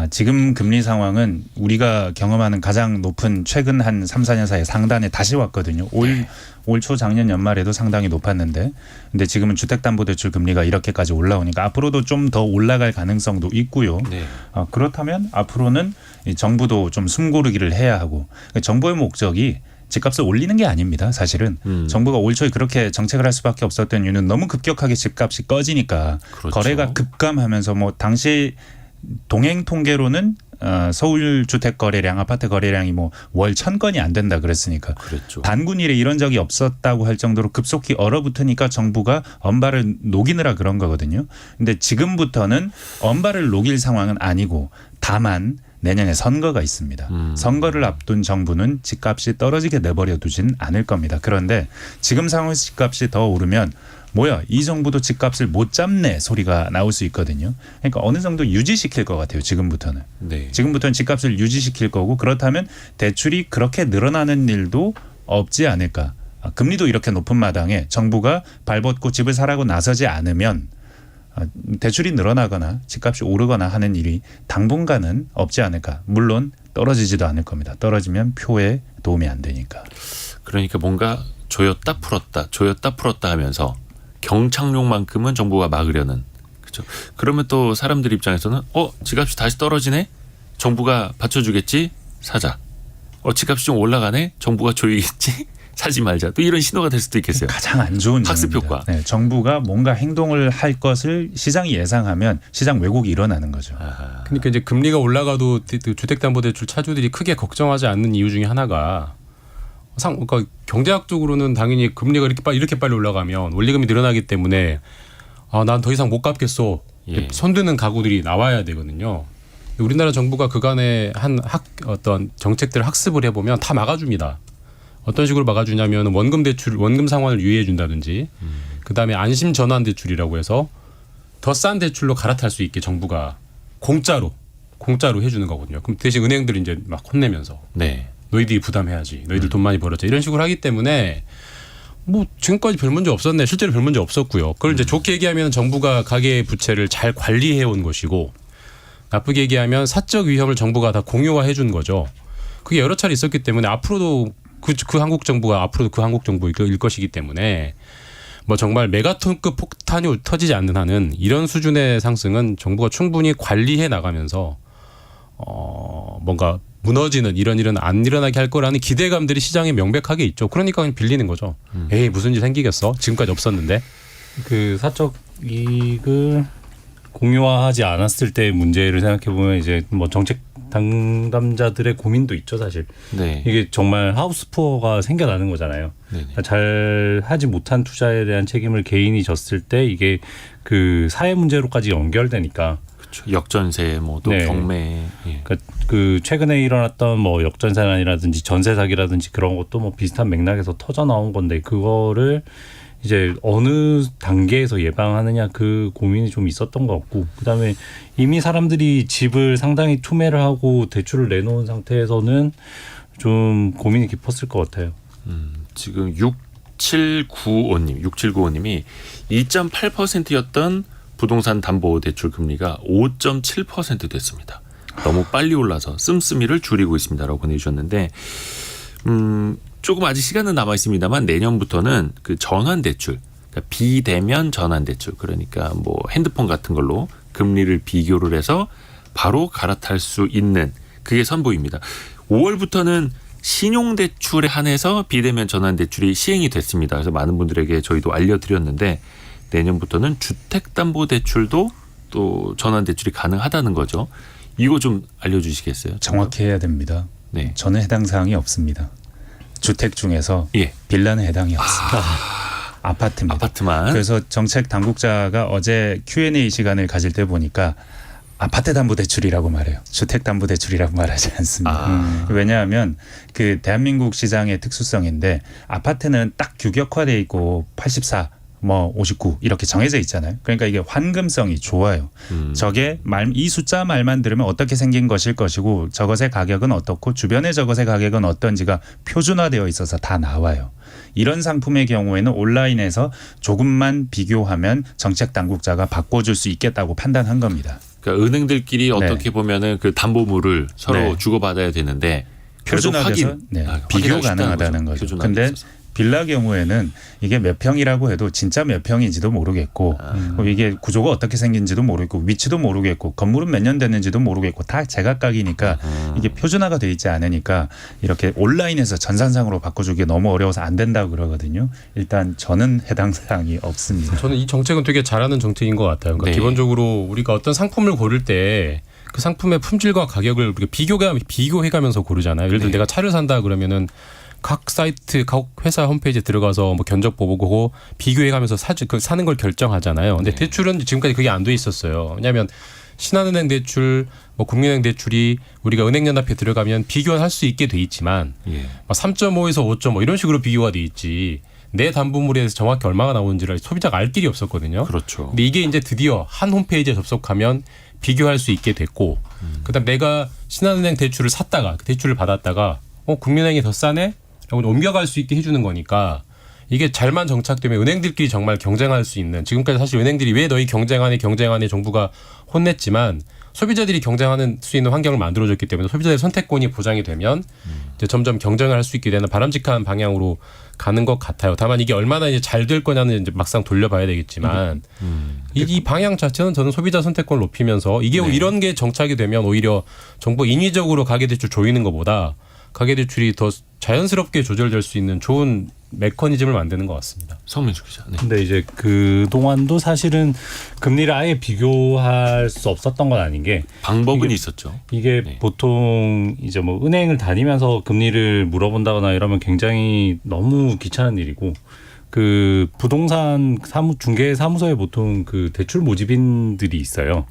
지금 금리 상황은 우리가 경험하는 가장 높은 최근 한 3, 4년 사이에 상단에 다시 왔거든요. 올 초 작년 연말에도 상당히 높았는데 근데 지금은 주택담보대출 금리가 이렇게까지 올라오니까 앞으로도 좀 더 올라갈 가능성도 있고요. 네. 그렇다면 앞으로는 이 정부도 좀 숨고르기를 해야 하고 정부의 목적이 집값을 올리는 게 아닙니다. 사실은 정부가 올 초에 그렇게 정책을 할 수밖에 없었던 이유는 너무 급격하게 집값이 꺼지니까 그렇죠. 거래가 급감하면서 뭐 당시 동행 통계로는 서울 주택 거래량, 아파트 거래량이 뭐 월 1,000건이 안 된다 그랬으니까 그랬죠. 단군 이래 이런 적이 없었다고 할 정도로 급속히 얼어붙으니까 정부가 엄발을 녹이느라 그런 거거든요. 근데 지금부터는 엄발을 녹일 상황은 아니고 다만 내년에 선거가 있습니다. 선거를 앞둔 정부는 집값이 떨어지게 내버려 두진 않을 겁니다. 그런데 지금 상황에서 집값이 더 오르면 뭐야 이 정부도 집값을 못 잡네 소리가 나올 수 있거든요. 그러니까 어느 정도 유지시킬 것 같아요. 지금부터는. 네. 지금부터는 집값을 유지시킬 거고 그렇다면 대출이 그렇게 늘어나는 일도 없지 않을까. 금리도 이렇게 높은 마당에 정부가 발벗고 집을 사라고 나서지 않으면 대출이 늘어나거나 집값이 오르거나 하는 일이 당분간은 없지 않을까. 물론 떨어지지도 않을 겁니다. 떨어지면 표에 도움이 안 되니까. 그러니까 뭔가 조였다 풀었다 하면서 경착륙만큼은 정부가 막으려는. 그렇죠. 그러면 또 사람들 입장에서는 집값이 다시 떨어지네? 정부가 받쳐주겠지? 사자. 집값이 좀 올라가네? 정부가 조이겠지? 사지 말자. 또 이런 신호가 될 수도 있겠어요. 가장 안 좋은 학습 점입니다. 효과. 네, 정부가 뭔가 행동을 할 것을 시장이 예상하면 시장 왜곡이 일어나는 거죠. 그러니까 이제 금리가 올라가도 주택담보대출 차주들이 크게 걱정하지 않는 이유 중에 하나가 그러니까 경제학적으로는 당연히 금리가 이렇게 빨리 올라가면 원리금이 늘어나기 때문에 난 더 이상 못 갚겠어. 예. 손드는 가구들이 나와야 되거든요. 우리나라 정부가 그간의 어떤 정책들을 학습을 해보면 다 막아줍니다. 어떤 식으로 막아주냐면 원금 상환을 유예해 준다든지, 그다음에 안심 전환 대출이라고 해서 더 싼 대출로 갈아탈 수 있게 정부가 공짜로 해주는 거거든요. 그럼 대신 은행들이 이제 막 혼내면서 네. 너희들이 부담해야지, 너희들 돈 많이 벌었지 이런 식으로 하기 때문에 뭐 지금까지 별 문제 없었네. 실제로 별 문제 없었고요. 그걸 이제 좋게 얘기하면 정부가 가계 부채를 잘 관리해 온 것이고, 나쁘게 얘기하면 사적 위험을 정부가 다 공유화해 준 거죠. 그게 여러 차례 있었기 때문에 앞으로도 그 한국 정부가 앞으로도 그 한국 정부일 것이기 때문에 뭐 정말 메가톤급 폭탄이 터지지 않는 한은 이런 수준의 상승은 정부가 충분히 관리해 나가면서 뭔가 무너지는 이런 일은 안 일어나게 할 거라는 기대감들이 시장에 명백하게 있죠. 그러니까 그냥 빌리는 거죠. 에이 무슨 일 생기겠어? 지금까지 없었는데. 그 사적 이익을 공유화하지 않았을 때의 문제를 생각해 보면 이제 뭐 정책 당담자들의 고민도 있죠, 사실. 네. 이게 정말 하우스푸어가 생겨나는 거잖아요. 네네. 잘 하지 못한 투자에 대한 책임을 개인이 졌을 때 이게 그 사회 문제로까지 연결되니까. 그렇죠. 역전세, 또 네. 경매. 예. 그러니까 그 최근에 일어났던 뭐 역전세난이라든지 전세 사기라든지 그런 것도 뭐 비슷한 맥락에서 터져 나온 건데, 그거를 이제 어느 단계에서 예방하느냐 그 고민이 좀 있었던 것 같고, 그다음에 이미 사람들이 집을 상당히 투매를 하고 대출을 내놓은 상태에서는 좀 고민이 깊었을 것 같아요. 지금 6795님이 2.8%였던 부동산 담보대출 금리가 5.7% 됐습니다. 너무 빨리 올라서 씀씀이를 줄이고 있습니다라고 보내주셨는데, 조금 아직 시간은 남아 있습니다만 내년부터는 그 전환대출, 그러니까 비대면 전환대출, 그러니까 뭐 핸드폰 같은 걸로 금리를 비교를 해서 바로 갈아탈 수 있는, 그게 선보입니다. 5월부터는 신용대출에 한해서 비대면 전환대출이 시행이 됐습니다. 그래서 많은 분들에게 저희도 알려드렸는데, 내년부터는 주택담보대출도 또 전환대출이 가능하다는 거죠. 이거 좀 알려주시겠어요? 정확히 해야 됩니다. 네. 저는 해당 사항이 없습니다. 주택 중에서 빌라는 해당이 없습니다. 아파트입니다. 아파트만. 그래서 정책 당국자가 어제 Q&A 시간을 가질 때 보니까 아파트 담보 대출이라고 말해요. 주택 담보 대출이라고 말하지 않습니다. 왜냐하면 그 대한민국 시장의 특수성인데, 아파트는 딱 규격화돼 있고 84 59 이렇게 정해져 있잖아요. 그러니까 이게 환금성이 좋아요. 저게 이 숫자 말만 들으면 어떻게 생긴 것일 것이고, 저것의 가격은 어떻고 주변의 저것의 가격은 어떤지가 표준화되어 있어서 다 나와요. 이런 상품의 경우에는 온라인에서 조금만 비교하면 정책 당국자가 바꿔줄 수 있겠다고 판단한 겁니다. 그러니까 은행들끼리 어떻게 보면은 그 담보물을 서로 주고받아야 되는데 표준화돼서 비교 가능하다는 거죠. 근데 빌라 경우에는 이게 몇 평이라고 해도 진짜 몇 평인지도 모르겠고, 이게 구조가 어떻게 생긴지도 모르겠고, 위치도 모르겠고, 건물은 몇 년 됐는지도 모르겠고, 다 제각각이니까 이게 표준화가 돼 있지 않으니까 이렇게 온라인에서 전산상으로 바꿔주기 너무 어려워서 안 된다고 그러거든요. 일단 저는 해당 사항이 없습니다. 저는 이 정책은 되게 잘하는 정책인 것 같아요. 그러니까 기본적으로 우리가 어떤 상품을 고를 때 그 상품의 품질과 가격을 우리가 비교해가면서 고르잖아요. 예를 들어 내가 차를 산다 그러면은 각 사이트, 각 회사 홈페이지에 들어가서 뭐 견적 보고 비교해가면서 사는 걸 결정하잖아요. 근데 대출은 지금까지 그게 안 돼 있었어요. 왜냐하면 신한은행 대출, 뭐 국민은행 대출이 우리가 은행연합회 들어가면 비교할 수 있게 돼 있지만 3.5에서 5.5 이런 식으로 비교가 돼 있지, 내 담보물에 대해서 정확히 얼마가 나오는지를 소비자가 알 길이 없었거든요. 그렇죠. 근데 이게 이제 드디어 한 홈페이지에 접속하면 비교할 수 있게 됐고, 그다음 내가 신한은행 대출을 샀다가 그 대출을 받았다가 국민은행이 더 싸네? 라고 옮겨갈 수 있게 해주는 거니까 이게 잘만 정착되면 은행들끼리 정말 경쟁할 수 있는 지금까지 사실 은행들이 왜 너희 경쟁하니 정부가 혼냈지만 소비자들이 경쟁하는 수 있는 환경을 만들어줬기 때문에 소비자의 선택권이 보장이 되면 이제 점점 경쟁을 할 수 있게 되는 바람직한 방향으로 가는 것 같아요. 다만 이게 얼마나 이제 잘 될 거냐는 이제 막상 돌려봐야 되겠지만 이 방향 자체는 저는 소비자 선택권을 높이면서 이게 이런 게 정착이 되면 오히려 정부 인위적으로 가계대출 조이는 것보다 가계대출이 더 자연스럽게 조절될 수 있는 좋은 메커니즘을 만드는 것 같습니다. 성민수 기자. 네. 근데 이제 그 동안도 사실은 금리를 아예 비교할 수 없었던 건 아닌 게 방법은 있었죠. 이게 네. 보통 이제 뭐 은행을 다니면서 금리를 물어본다거나 이러면 굉장히 너무 귀찮은 일이고 그 부동산 중개 사무소에 보통 그 대출 모집인들이 있어요.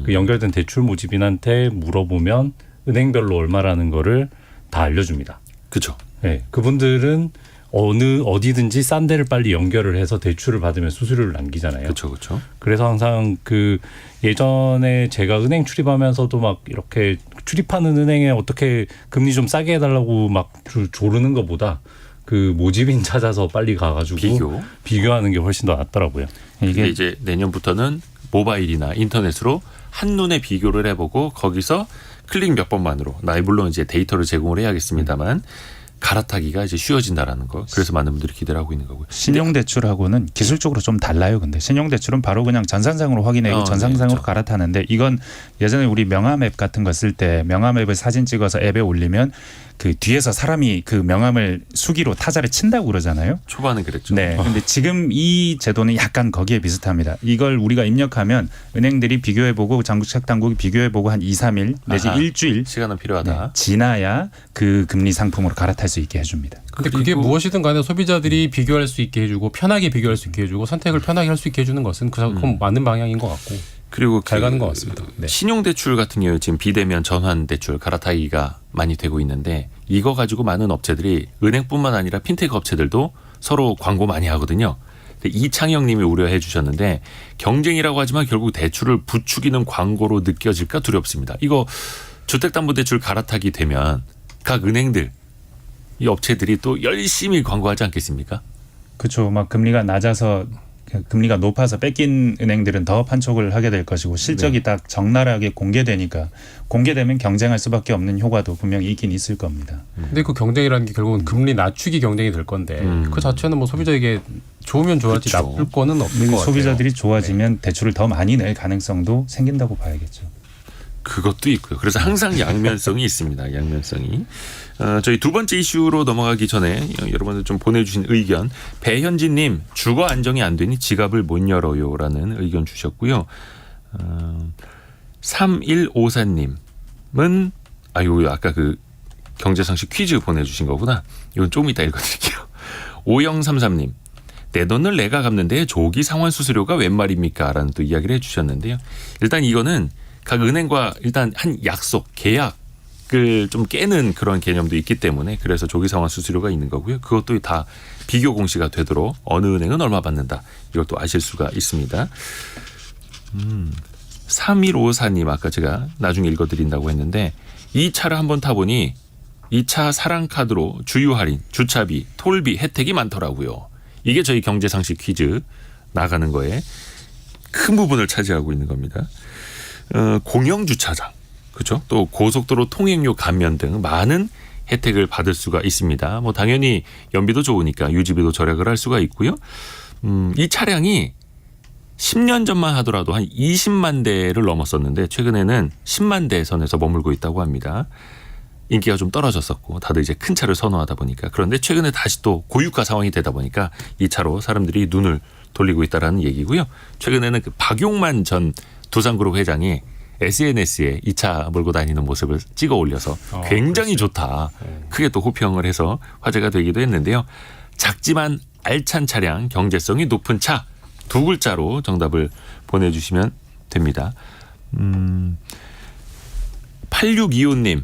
그 연결된 대출 모집인한테 물어보면 은행별로 얼마라는 거를 다 알려줍니다. 그렇죠. 네, 그분들은 어디든지 싼 데를 빨리 연결을 해서 대출을 받으면 수수료를 남기잖아요. 그렇죠. 그래서 항상 그 예전에 제가 은행 출입하면서도 막 이렇게 출입하는 은행에 어떻게 금리 좀 싸게 해달라고 막 조르는 것보다 그 모집인 찾아서 빨리 가가지고 비교하는 게 훨씬 더 낫더라고요. 이게 이제 내년부터는 모바일이나 인터넷으로 한눈에 비교를 해보고 거기서 클릭 몇 번만으로 물론 이제 데이터를 제공을 해야겠습니다만 갈아타기가 이제 쉬워진다라는 거. 그래서 많은 분들이 기대를 하고 있는 거고요. 신용대출하고는 기술적으로 좀 달라요. 근데 신용대출은 바로 그냥 전산상으로 확인하고 전산상으로 그렇죠. 갈아타는데 이건 예전에 우리 명함앱 같은 거 쓸 때 명함앱을 사진 찍어서 앱에 올리면 그 뒤에서 사람이 그 명함을 수기로 타자를 친다고 그러잖아요. 초반은 그랬죠. 네. 근데 지금 이 제도는 약간 거기에 비슷합니다. 이걸 우리가 입력하면 은행들이 비교해보고 장부책 당국이 비교해보고 한 2, 3일 내지 일주일 시간은 필요하다. 지나야 그 금리 상품으로 갈아탈 수 있게 해줍니다. 근데 그게 무엇이든 간에 소비자들이 비교할 수 있게 해주고 편하게 비교할 수 있게 해주고 선택을 편하게 할 수 있게 해주는 것은 그건 맞는 방향인 것 같고 그리고 잘 가는 것 같습니다. 네. 신용대출 같은 경우에 지금 비대면 전환대출 갈아타기가 많이 되고 있는데 이거 가지고 많은 업체들이 은행뿐만 아니라 핀테크 업체들도 서로 광고 많이 하거든요. 이창영 님이 우려해 주셨는데 경쟁이라고 하지만 결국 대출을 부추기는 광고로 느껴질까 두렵습니다. 이거 주택담보대출 갈아타기 되면 각 은행들 이 업체들이 또 열심히 광고하지 않겠습니까? 그렇죠. 막 금리가 낮아서 금리가 높아서 뺏긴 은행들은 더 판촉을 하게 될 것이고 실적이 딱 적나라하게 공개되니까 공개되면 경쟁할 수밖에 없는 효과도 분명히 있긴 있을 겁니다. 근데 그 경쟁이라는 게 결국은 금리 낮추기 경쟁이 될 건데 그 자체는 뭐 소비자에게 좋으면 좋아지 그렇죠. 나쁠 거는 없는 것 같아요. 소비자들이 좋아지면 대출을 더 많이 낼 가능성도 생긴다고 봐야겠죠. 그것도 있고요. 그래서 항상 양면성이 있습니다. 양면성이. 저희 두 번째 이슈로 넘어가기 전에 여러분들 좀 보내주신 의견. 배현진님 주거 안정이 안 되니 지갑을 못 열어요라는 의견 주셨고요. 3154님은 아까 그 경제상식 퀴즈 보내주신 거구나. 이건 조금 이따 읽어드릴게요. 5033님. 내 돈을 내가 갚는데 조기 상환 수수료가 웬 말입니까? 라는 또 이야기를 해주셨는데요. 일단 이거는 각 은행과 일단 한 약속, 계약을 좀 깨는 그런 개념도 있기 때문에 그래서 조기 상환 수수료가 있는 거고요. 그것도 다 비교 공시가 되도록 어느 은행은 얼마 받는다. 이걸 또 아실 수가 있습니다. 3154님 아까 제가 나중에 읽어드린다고 했는데 이 차를 한번 타보니 이 차 사랑카드로 주유 할인, 주차비, 톨비 혜택이 많더라고요. 이게 저희 경제상식 퀴즈 나가는 거에 큰 부분을 차지하고 있는 겁니다. 공영주차장, 그렇죠? 또 고속도로 통행료 감면 등 많은 혜택을 받을 수가 있습니다. 뭐 당연히 연비도 좋으니까 유지비도 절약을 할 수가 있고요. 이 차량이 10년 전만 하더라도 한 20만 대를 넘었었는데 최근에는 10만 대 선에서 머물고 있다고 합니다. 인기가 좀 떨어졌었고 다들 이제 큰 차를 선호하다 보니까 그런데 최근에 다시 또 고유가 상황이 되다 보니까 이 차로 사람들이 눈을 돌리고 있다라는 얘기고요. 최근에는 그 박용만 전 두산그룹 회장이 SNS에 이 차 몰고 다니는 모습을 찍어 올려서 굉장히 좋다. 크게 또 호평을 해서 화제가 되기도 했는데요. 작지만 알찬 차량, 경제성이 높은 차 두 글자로 정답을 보내주시면 됩니다. 8625님.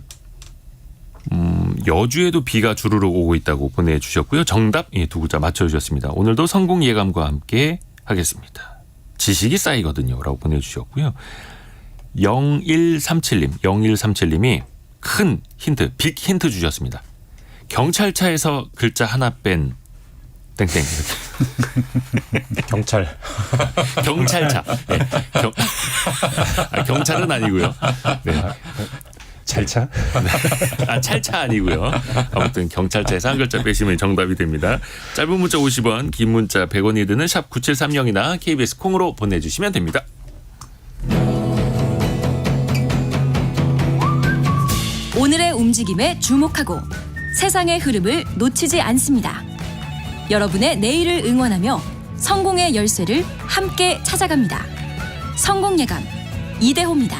여주에도 비가 주르륵 오고 있다고 보내주셨고요. 정답 두 글자 맞춰주셨습니다. 오늘도 성공 예감과 함께 하겠습니다. 지식이 쌓이거든요. 라고 보내주셨고요. 0137님이 큰 힌트, 빅 힌트 주셨습니다. 경찰차에서 글자 하나 뺀 땡땡. 경찰. 경찰차. 네. 경찰은 아니고요. 네. 잘차? 찰차 아니고요. 아무튼 경찰차에서 한 글자 빼시면 정답이 됩니다. 짧은 문자 50원, 긴 문자 100원이 드는 샵 9730이나 KBS 콩으로 보내주시면 됩니다. 오늘의 움직임에 주목하고 세상의 흐름을 놓치지 않습니다. 여러분의 내일을 응원하며 성공의 열쇠를 함께 찾아갑니다. 성공예감 이대호입니다.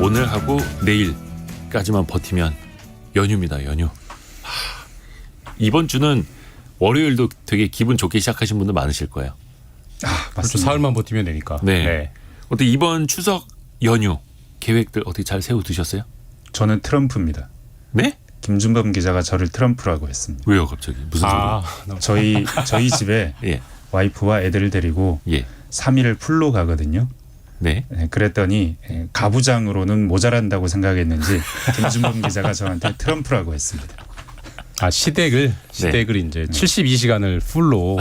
오늘하고 내일까지만 버티면 연휴입니다. 연휴. 이번 주는 월요일도 되게 기분 좋게 시작하신 분들 많으실 거예요. 그렇죠. 사흘만 버티면 되니까. 네. 어떻게 이번 추석 연휴 계획들 어떻게 잘 세워 두셨어요? 저는 트럼프입니다. 네? 김준범 기자가 저를 트럼프라고 했습니다. 왜요, 갑자기? 무슨 소리? 저희 집에 예. 와이프와 애들을 데리고 예. 3일 풀로 가거든요. 네. 네, 그랬더니 가부장으로는 모자란다고 생각했는지 김준범 기자가 저한테 트럼프라고 했습니다. 시댁을 이제 72시간을 풀로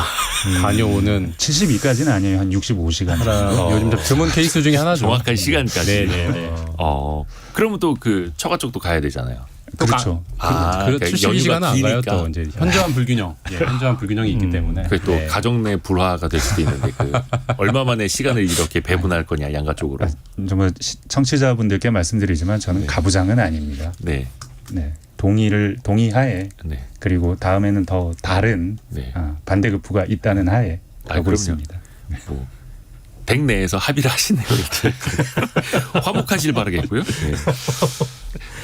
다녀오는 72까지는 아니에요. 한 65시간. 요즘 좀 드문 케이스 중에 하나죠. 정확한 시간까지. 네네네. 그러면 또 그 처가 쪽도 가야 되잖아요. 그렇죠. 그러니까 72시간은 안 가요. 기니까. 또 이제 현저한 불균형, 현저한 불균형이 있기 때문에. 그게 또 네. 가정 내 불화가 될 수도 있는데 얼마 만에 시간을 이렇게 배분할 거냐 양가 쪽으로. 정말 청취자분들께 말씀드리지만 저는 가부장은 아닙니다. 네. 네. 동의하에 네. 그리고 다음에는 더 다른 네. 반대급부가 있다는 하에 하고 그럼요. 있습니다. 뭐 댁 내에서 합의를 하시네요. 이렇게. 화목하실 바라겠고요. 네.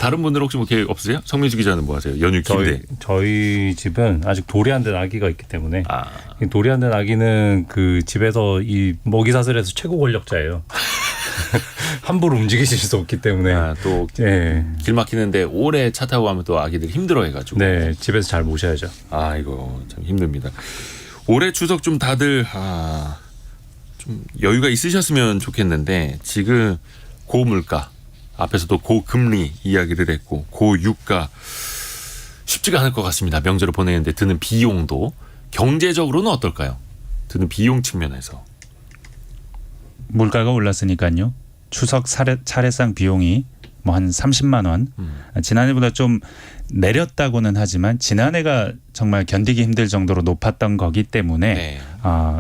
다른 분들 혹시 뭐 계획 없으세요? 성민수 기자는 뭐 하세요? 연휴 긴데. 저희 집은 아직 돌이 안 된 아기가 있기 때문에 돌이 안 된 아기는 그 집에서 이 먹이 사슬에서 최고 권력자예요. 함부로 움직이실 수 없기 때문에 또 길 막히는데 오래 차 타고 가면 또 아기들 힘들어해가지고. 네, 집에서 잘 모셔야죠. 이거 참 힘듭니다. 올해 추석 좀 다들 좀 여유가 있으셨으면 좋겠는데 지금 고물가 앞에서도 고금리 이야기를 했고 고유가 쉽지가 않을 것 같습니다. 명절을 보내는데 드는 비용도 경제적으로는 어떨까요? 드는 비용 측면에서. 물가가 올랐으니까요. 추석 차례상 비용이 뭐 한 30만 원. 지난해보다 좀 내렸다고는 하지만 지난해가 정말 견디기 힘들 정도로 높았던 거기 때문에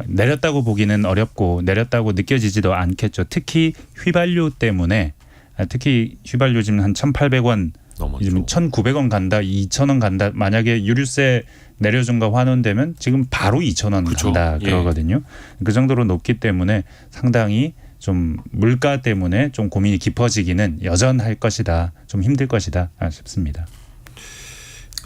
내렸다고 보기는 어렵고 내렸다고 느껴지지도 않겠죠. 특히 휘발유 때문에 특히 휘발유 지금 한 1,800원 요즘 1,900원 간다, 2,000원 간다. 만약에 유류세 내려준과 환원되면 지금 바로 2,000원 그렇죠. 간다 그러거든요. 그 정도로 높기 때문에 상당히 좀 물가 때문에 좀 고민이 깊어지기는 여전할 것이다. 좀 힘들 것이다 싶습니다.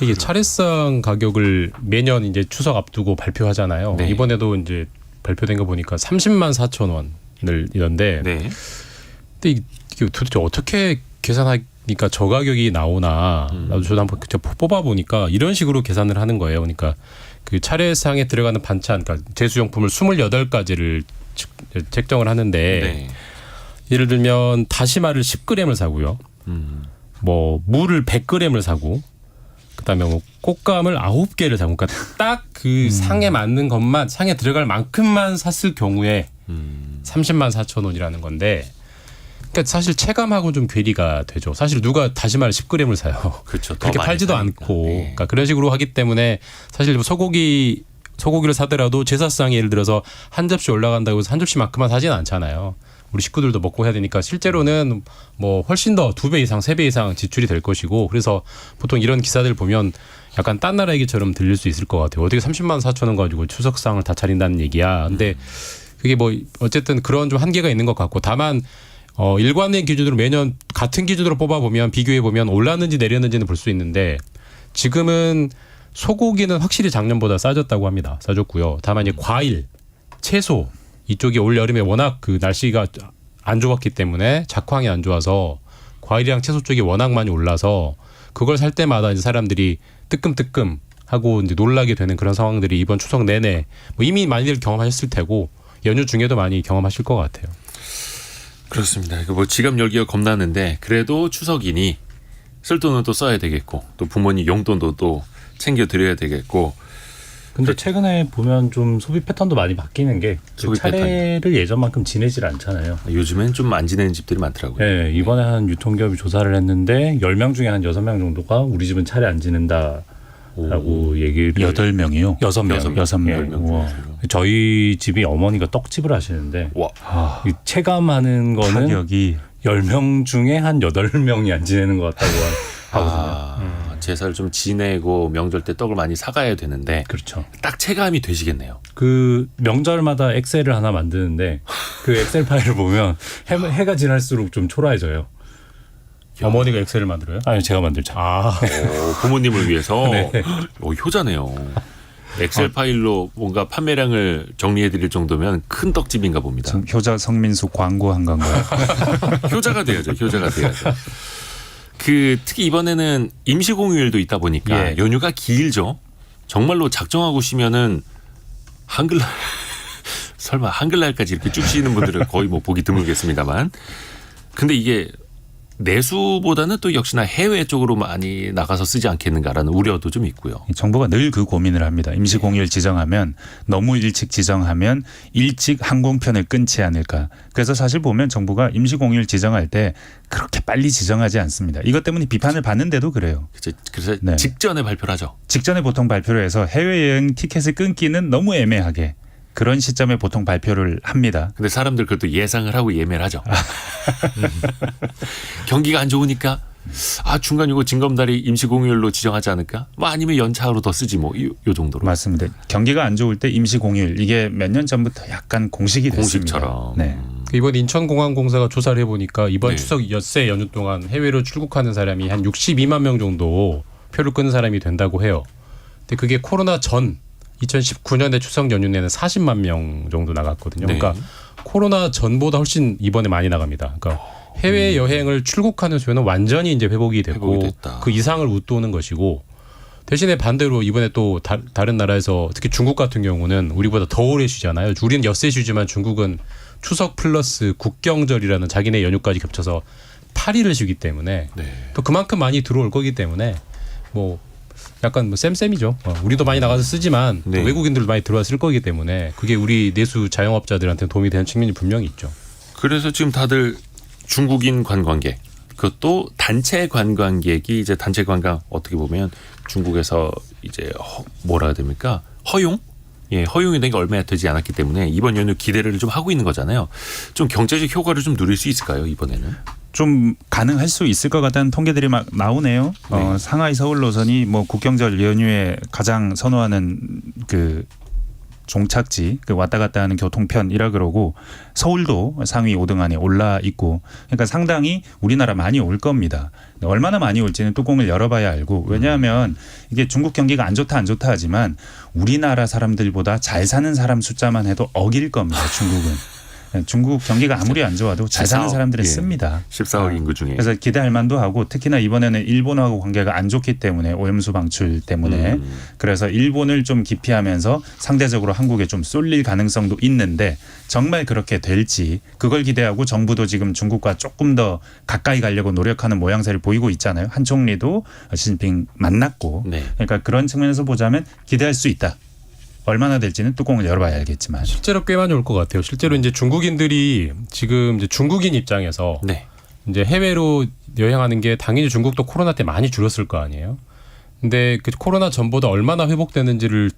이게 차례상 가격을 매년 이제 추석 앞두고 발표하잖아요. 네. 이번에도 이제 발표된 거 보니까 30만 4천 원을 이런데 네. 근데 이게 도대체 어떻게 계산하니까 저 가격이 나오나 나도 저도 한번 뽑아 보니까 이런 식으로 계산을 하는 거예요. 그러니까 그 차례상에 들어가는 반찬, 그러니까 제수용품을 28가지를 책정을 하는데 네. 예를 들면 다시마를 10g을 사고요. 뭐 물을 100g을 사고 그다음에 뭐 꽃감을 9개를 사고 그러니까 딱 그 상에 맞는 것만 상에 들어갈 만큼만 샀을 경우에 30만 4천 원이라는 건데 그러니까 사실 체감하고 좀 괴리가 되죠. 사실 누가 다시마를 10g을 사요. 그렇죠. 그렇게 팔지도 사니까. 않고 네. 그러니까 그런 식으로 하기 때문에 사실 소고기를 사더라도 제사상에 예를 들어서 한 접시 올라간다고 해서 한 접시만큼만 사지는 않잖아요. 우리 식구들도 먹고 해야 되니까 실제로는 뭐 훨씬 더 2배 이상, 3배 이상 지출이 될 것이고 그래서 보통 이런 기사들 보면 약간 딴 나라 얘기처럼 들릴 수 있을 것 같아요. 어떻게 30만 4천 원 가지고 추석상을 다 차린다는 얘기야. 근데 그게 뭐 어쨌든 그런 좀 한계가 있는 것 같고 다만 일관된 기준으로 매년 같은 기준으로 뽑아보면 비교해보면 올랐는지 내렸는지는 볼 수 있는데 지금은 소고기는 확실히 작년보다 싸졌다고 합니다. 싸졌고요. 다만 이제 과일, 채소 이쪽이 올 여름에 워낙 그 날씨가 안 좋았기 때문에 작황이 안 좋아서 과일이랑 채소 쪽이 워낙 많이 올라서 그걸 살 때마다 이제 사람들이 뜨끔뜨끔 하고 이제 놀라게 되는 그런 상황들이 이번 추석 내내 뭐 이미 많이들 경험하셨을 테고 연휴 중에도 많이 경험하실 것 같아요. 그렇습니다. 뭐 지갑 열기가 겁나는데 그래도 추석이니 쓸 돈은 또 써야 되겠고 또 부모님 용돈도 또 챙겨 드려야 되겠고. 근데 최근에 보면 좀 소비 패턴도 많이 바뀌는 게 소비 차례를 예전만큼 지내질 않잖아요. 요즘엔 좀 안 지내는 집들이 많더라고요. 네, 이번에 한 유통기업이 조사를 했는데 10명 중에 한 6명 정도가 우리 집은 차례 안 지낸다라고 얘기를 8명이요. 6명. 6명. 명 우와. 저희 집이 어머니가 떡집을 하시는데 와. 이 체감하는 거는 타격이 10명 중에 한 8명이 안 지내는 것 같다고 하거든요. 제사를 좀 지내고 명절 때 떡을 많이 사가야 되는데 그렇죠. 딱 체감이 되시겠네요. 그 명절마다 엑셀을 하나 만드는데 그 엑셀 파일을 보면 해가 지날수록 좀 초라해져요. 어머니가 엑셀을 만들어요? 아니 제가 만들죠. 부모님을 위해서 네. 효자네요. 엑셀 파일로 뭔가 판매량을 정리해드릴 정도면 큰 떡집인가 봅니다. 지금 효자 성민수 광고한 건가요? 효자가 돼야죠. 효자가 돼야죠. 그 특히 이번에는 임시공휴일도 있다 보니까 예. 연휴가 길죠. 정말로 작정하고 쉬면은 한글날 설마 한글날까지 이렇게 쭉 쉬는 분들은 거의 뭐 보기 드물겠습니다만. 근데 이게 내수보다는 또 역시나 해외 쪽으로 많이 나가서 쓰지 않겠는가라는 우려도 좀 있고요. 정부가 늘 그 고민을 합니다. 임시공휴일 지정하면 너무 일찍 지정하면 일찍 항공편을 끊지 않을까. 그래서 사실 보면 정부가 임시공휴일 지정할 때 그렇게 빨리 지정하지 않습니다. 이것 때문에 비판을 받는데도 그래요. 그래서 네. 직전에 발표를 하죠. 직전에 보통 발표를 해서 해외여행 티켓을 끊기는 너무 애매하게 그런 시점에 보통 발표를 합니다. 근데 사람들 그것도 예상을 하고 예매를 하죠. 경기가 안 좋으니까 중간 이거 징검다리 임시공휴일로 지정하지 않을까? 뭐 아니면 연차로 더 쓰지 뭐 요 정도로. 맞습니다. 경기가 안 좋을 때 임시공휴일 이게 몇 년 전부터 약간 공식이 됐습니다. 공식처럼. 네. 이번 인천공항공사가 조사를 해보니까 이번 네. 추석 엿새 연휴 동안 해외로 출국하는 사람이 한 62만 명 정도 표를 끊은 사람이 된다고 해요. 근데 그게 코로나 전 2019년에 추석 연휴 내는 40만 명 정도 나갔거든요. 네. 그러니까 코로나 전보다 훨씬 이번에 많이 나갑니다. 그러니까 해외 여행을 출국하는 수요는 완전히 이제 회복이 됐고 회복이 됐다. 그 이상을 웃도는 것이고 대신에 반대로 이번에 또 다른 나라에서 특히 중국 같은 경우는 우리보다 더 오래 쉬잖아요. 우리는 엿새 쉬지만 중국은 추석 플러스 국경절이라는 자기네 연휴까지 겹쳐서 8일을 쉬기 때문에 네. 또 그만큼 많이 들어올 거기 때문에 뭐 약간 뭐 쌤쌤이죠. 우리도 많이 나가서 쓰지만 또 네. 외국인들도 많이 들어와 쓸 거기 때문에 그게 우리 내수 자영업자들한테 도움이 되는 측면이 분명히 있죠. 그래서 지금 다들 중국인 관광객 그것도 단체 관광객이 이제 단체 관광 어떻게 보면 중국에서 이제 뭐라 해야 됩니까? 허용? 예, 허용이 된 게 얼마 되지 않았기 때문에 이번 연휴 기대를 좀 하고 있는 거잖아요. 좀 경제적 효과를 좀 누릴 수 있을까요, 이번에는? 좀 가능할 수 있을 것 같다는 통계들이 막 나오네요. 네. 상하이 서울 노선이 뭐 국경절 연휴에 가장 선호하는 그 종착지, 그 왔다 갔다 하는 교통편이라 그러고 서울도 상위 5등 안에 올라 있고 그러니까 상당히 우리나라 많이 올 겁니다. 얼마나 많이 올지는 뚜껑을 열어봐야 알고 왜냐하면 이게 중국 경기가 안 좋다 하지만 우리나라 사람들보다 잘 사는 사람 숫자만 해도 억일 겁니다. 중국은. 중국 경기가 아무리 안 좋아도 잘 사는 14억, 사람들은 예. 씁니다. 14억 인구 중에. 그래서 기대할 만도 하고 특히나 이번에는 일본하고 관계가 안 좋기 때문에 오염수 방출 때문에 그래서 일본을 좀 기피하면서 상대적으로 한국에 좀 쏠릴 가능성도 있는데 정말 그렇게 될지 그걸 기대하고 정부도 지금 중국과 조금 더 가까이 가려고 노력하는 모양새를 보이고 있잖아요. 한 총리도 시진핑 만났고 네. 그러니까 그런 측면에서 보자면 기대할 수 있다. 얼마나 될지는 뚜껑을 열어봐야 알겠지만 실제로 꽤 많이 올 것 같아요. 실제로 이제 중국인들이 지금 이제 중국인 입장에서 네. 이제 해외로 여행하는 게 당연히 중국도 코로나 때 많이 줄었을 거 아니에요. 근데 그 코로나 전보다 얼마나 회복되는지를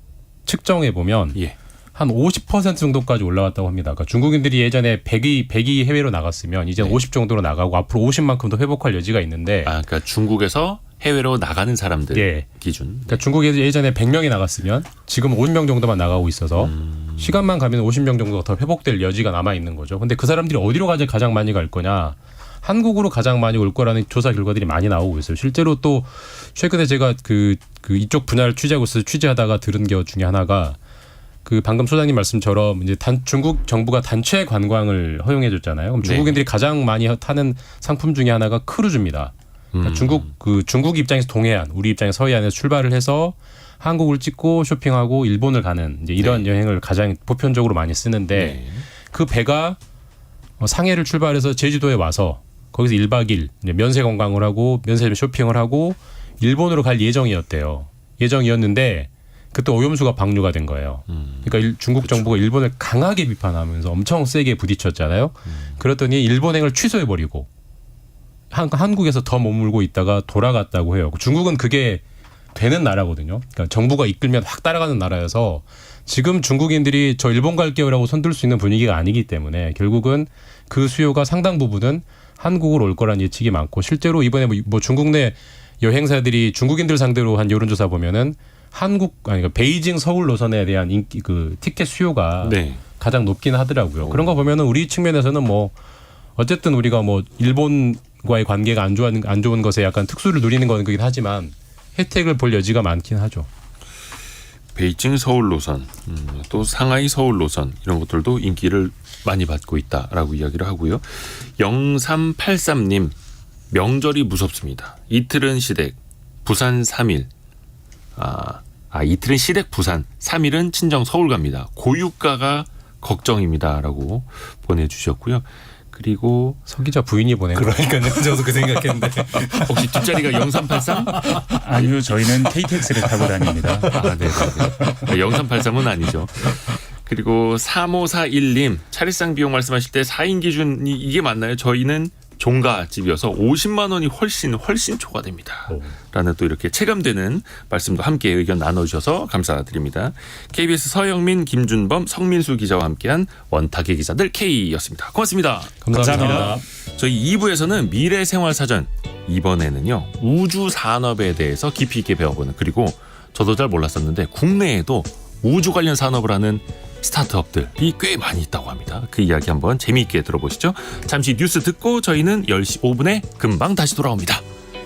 측정해 보면 예. 한 50% 정도까지 올라왔다고 합니다. 그러니까 중국인들이 예전에 100이 해외로 나갔으면 이제 네. 50 정도로 나가고 앞으로 50만큼 더 회복할 여지가 있는데 그러니까 중국에서 해외로 나가는 사람들 예. 기준. 그러니까 중국에 예전에 100명이 나갔으면 지금 50명 정도만 나가고 있어서 시간만 가면 50명 정도가 더 회복될 여지가 남아 있는 거죠. 근데 그 사람들이 어디로 가장 많이 갈 거냐? 한국으로 가장 많이 올 거라는 조사 결과들이 많이 나오고 있어요. 실제로 또 최근에 제가 그 이쪽 분야를 취재하고 있어서 취재하다가 들은 게 중에 하나가 그 방금 소장님 말씀처럼 이제 중국 정부가 단체 관광을 허용해 줬잖아요. 그럼 중국인들이 가장 많이 타는 상품 중에 하나가 크루즈입니다. 그러니까 중국 입장에서 동해안, 우리 입장에서 서해안에서 출발을 해서 한국을 찍고 쇼핑하고 일본을 가는 이제 이런 여행을 가장 보편적으로 많이 쓰는데 그 배가 상해를 출발해서 제주도에 와서 거기서 1박 2일 이제 면세 관광을 하고 면세 쇼핑을 하고 일본으로 갈 예정이었는데 그때 오염수가 방류가 된 거예요. 그러니까 중국 정부가 일본을 강하게 비판하면서 엄청 세게 부딪혔잖아요. 그랬더니 일본행을 취소해버리고 한국에서 더 머물고 있다가 돌아갔다고 해요. 중국은 그게 되는 나라거든요. 그러니까 정부가 이끌면 확 따라가는 나라여서 지금 중국인들이 저 일본 갈게요라고 손들 수 있는 분위기가 아니기 때문에 결국은 그 수요가 상당 부분은 한국으로 올 거란 예측이 많고 실제로 이번에 뭐 중국 내 여행사들이 중국인들 상대로 한 여론조사 보면은 그러니까 베이징 서울 노선에 대한 인기 그 티켓 수요가 네. 가장 높긴 하더라고요. 그런 거 보면은 우리 측면에서는 뭐 어쨌든 우리가 뭐 일본과의 관계가 안 좋은 것에 약간 특수를 누리는 거긴 하지만 혜택을 볼 여지가 많긴 하죠. 베이징 서울 노선, 또 상하이 서울 노선 이런 것들도 인기를 많이 받고 있다라고 이야기를 하고요. 0383님 명절이 무섭습니다. 이틀은 시댁, 부산 3일. 이틀은 시댁 부산, 3일은 친정 서울 갑니다. 고유가가 걱정입니다라고 보내주셨고요. 그리고 서 기자 부인이 보낸 거. 그러니까요. 저도 그 생각했는데. 혹시 뒷자리가 0383? 아니요, 저희는 KTX를 타고 다닙니다. 네. 0383은 아니죠. 그리고 3541님 차례상 비용 말씀하실 때 4인 기준이 이게 맞나요? 저희는 종가집이어서 50만 원이 훨씬 초과됩니다. 라는 또 이렇게 체감되는 말씀도 함께 의견 나눠주셔서 감사드립니다. KBS 서영민, 김준범, 성민수 기자와 함께한 원탁의 기자들 K였습니다. 고맙습니다. 감사합니다. 저희 2부에서는 미래생활사전 이번에는요 우주산업에 대해서 깊이 있게 배워보는 그리고 저도 잘 몰랐었는데 국내에도 우주 관련 산업을 하는 스타트업들이 꽤 많이 있다고 합니다. 그 이야기 한번 재미있게 들어보시죠. 잠시 뉴스 듣고 저희는 10시 5분에 금방 다시 돌아옵니다.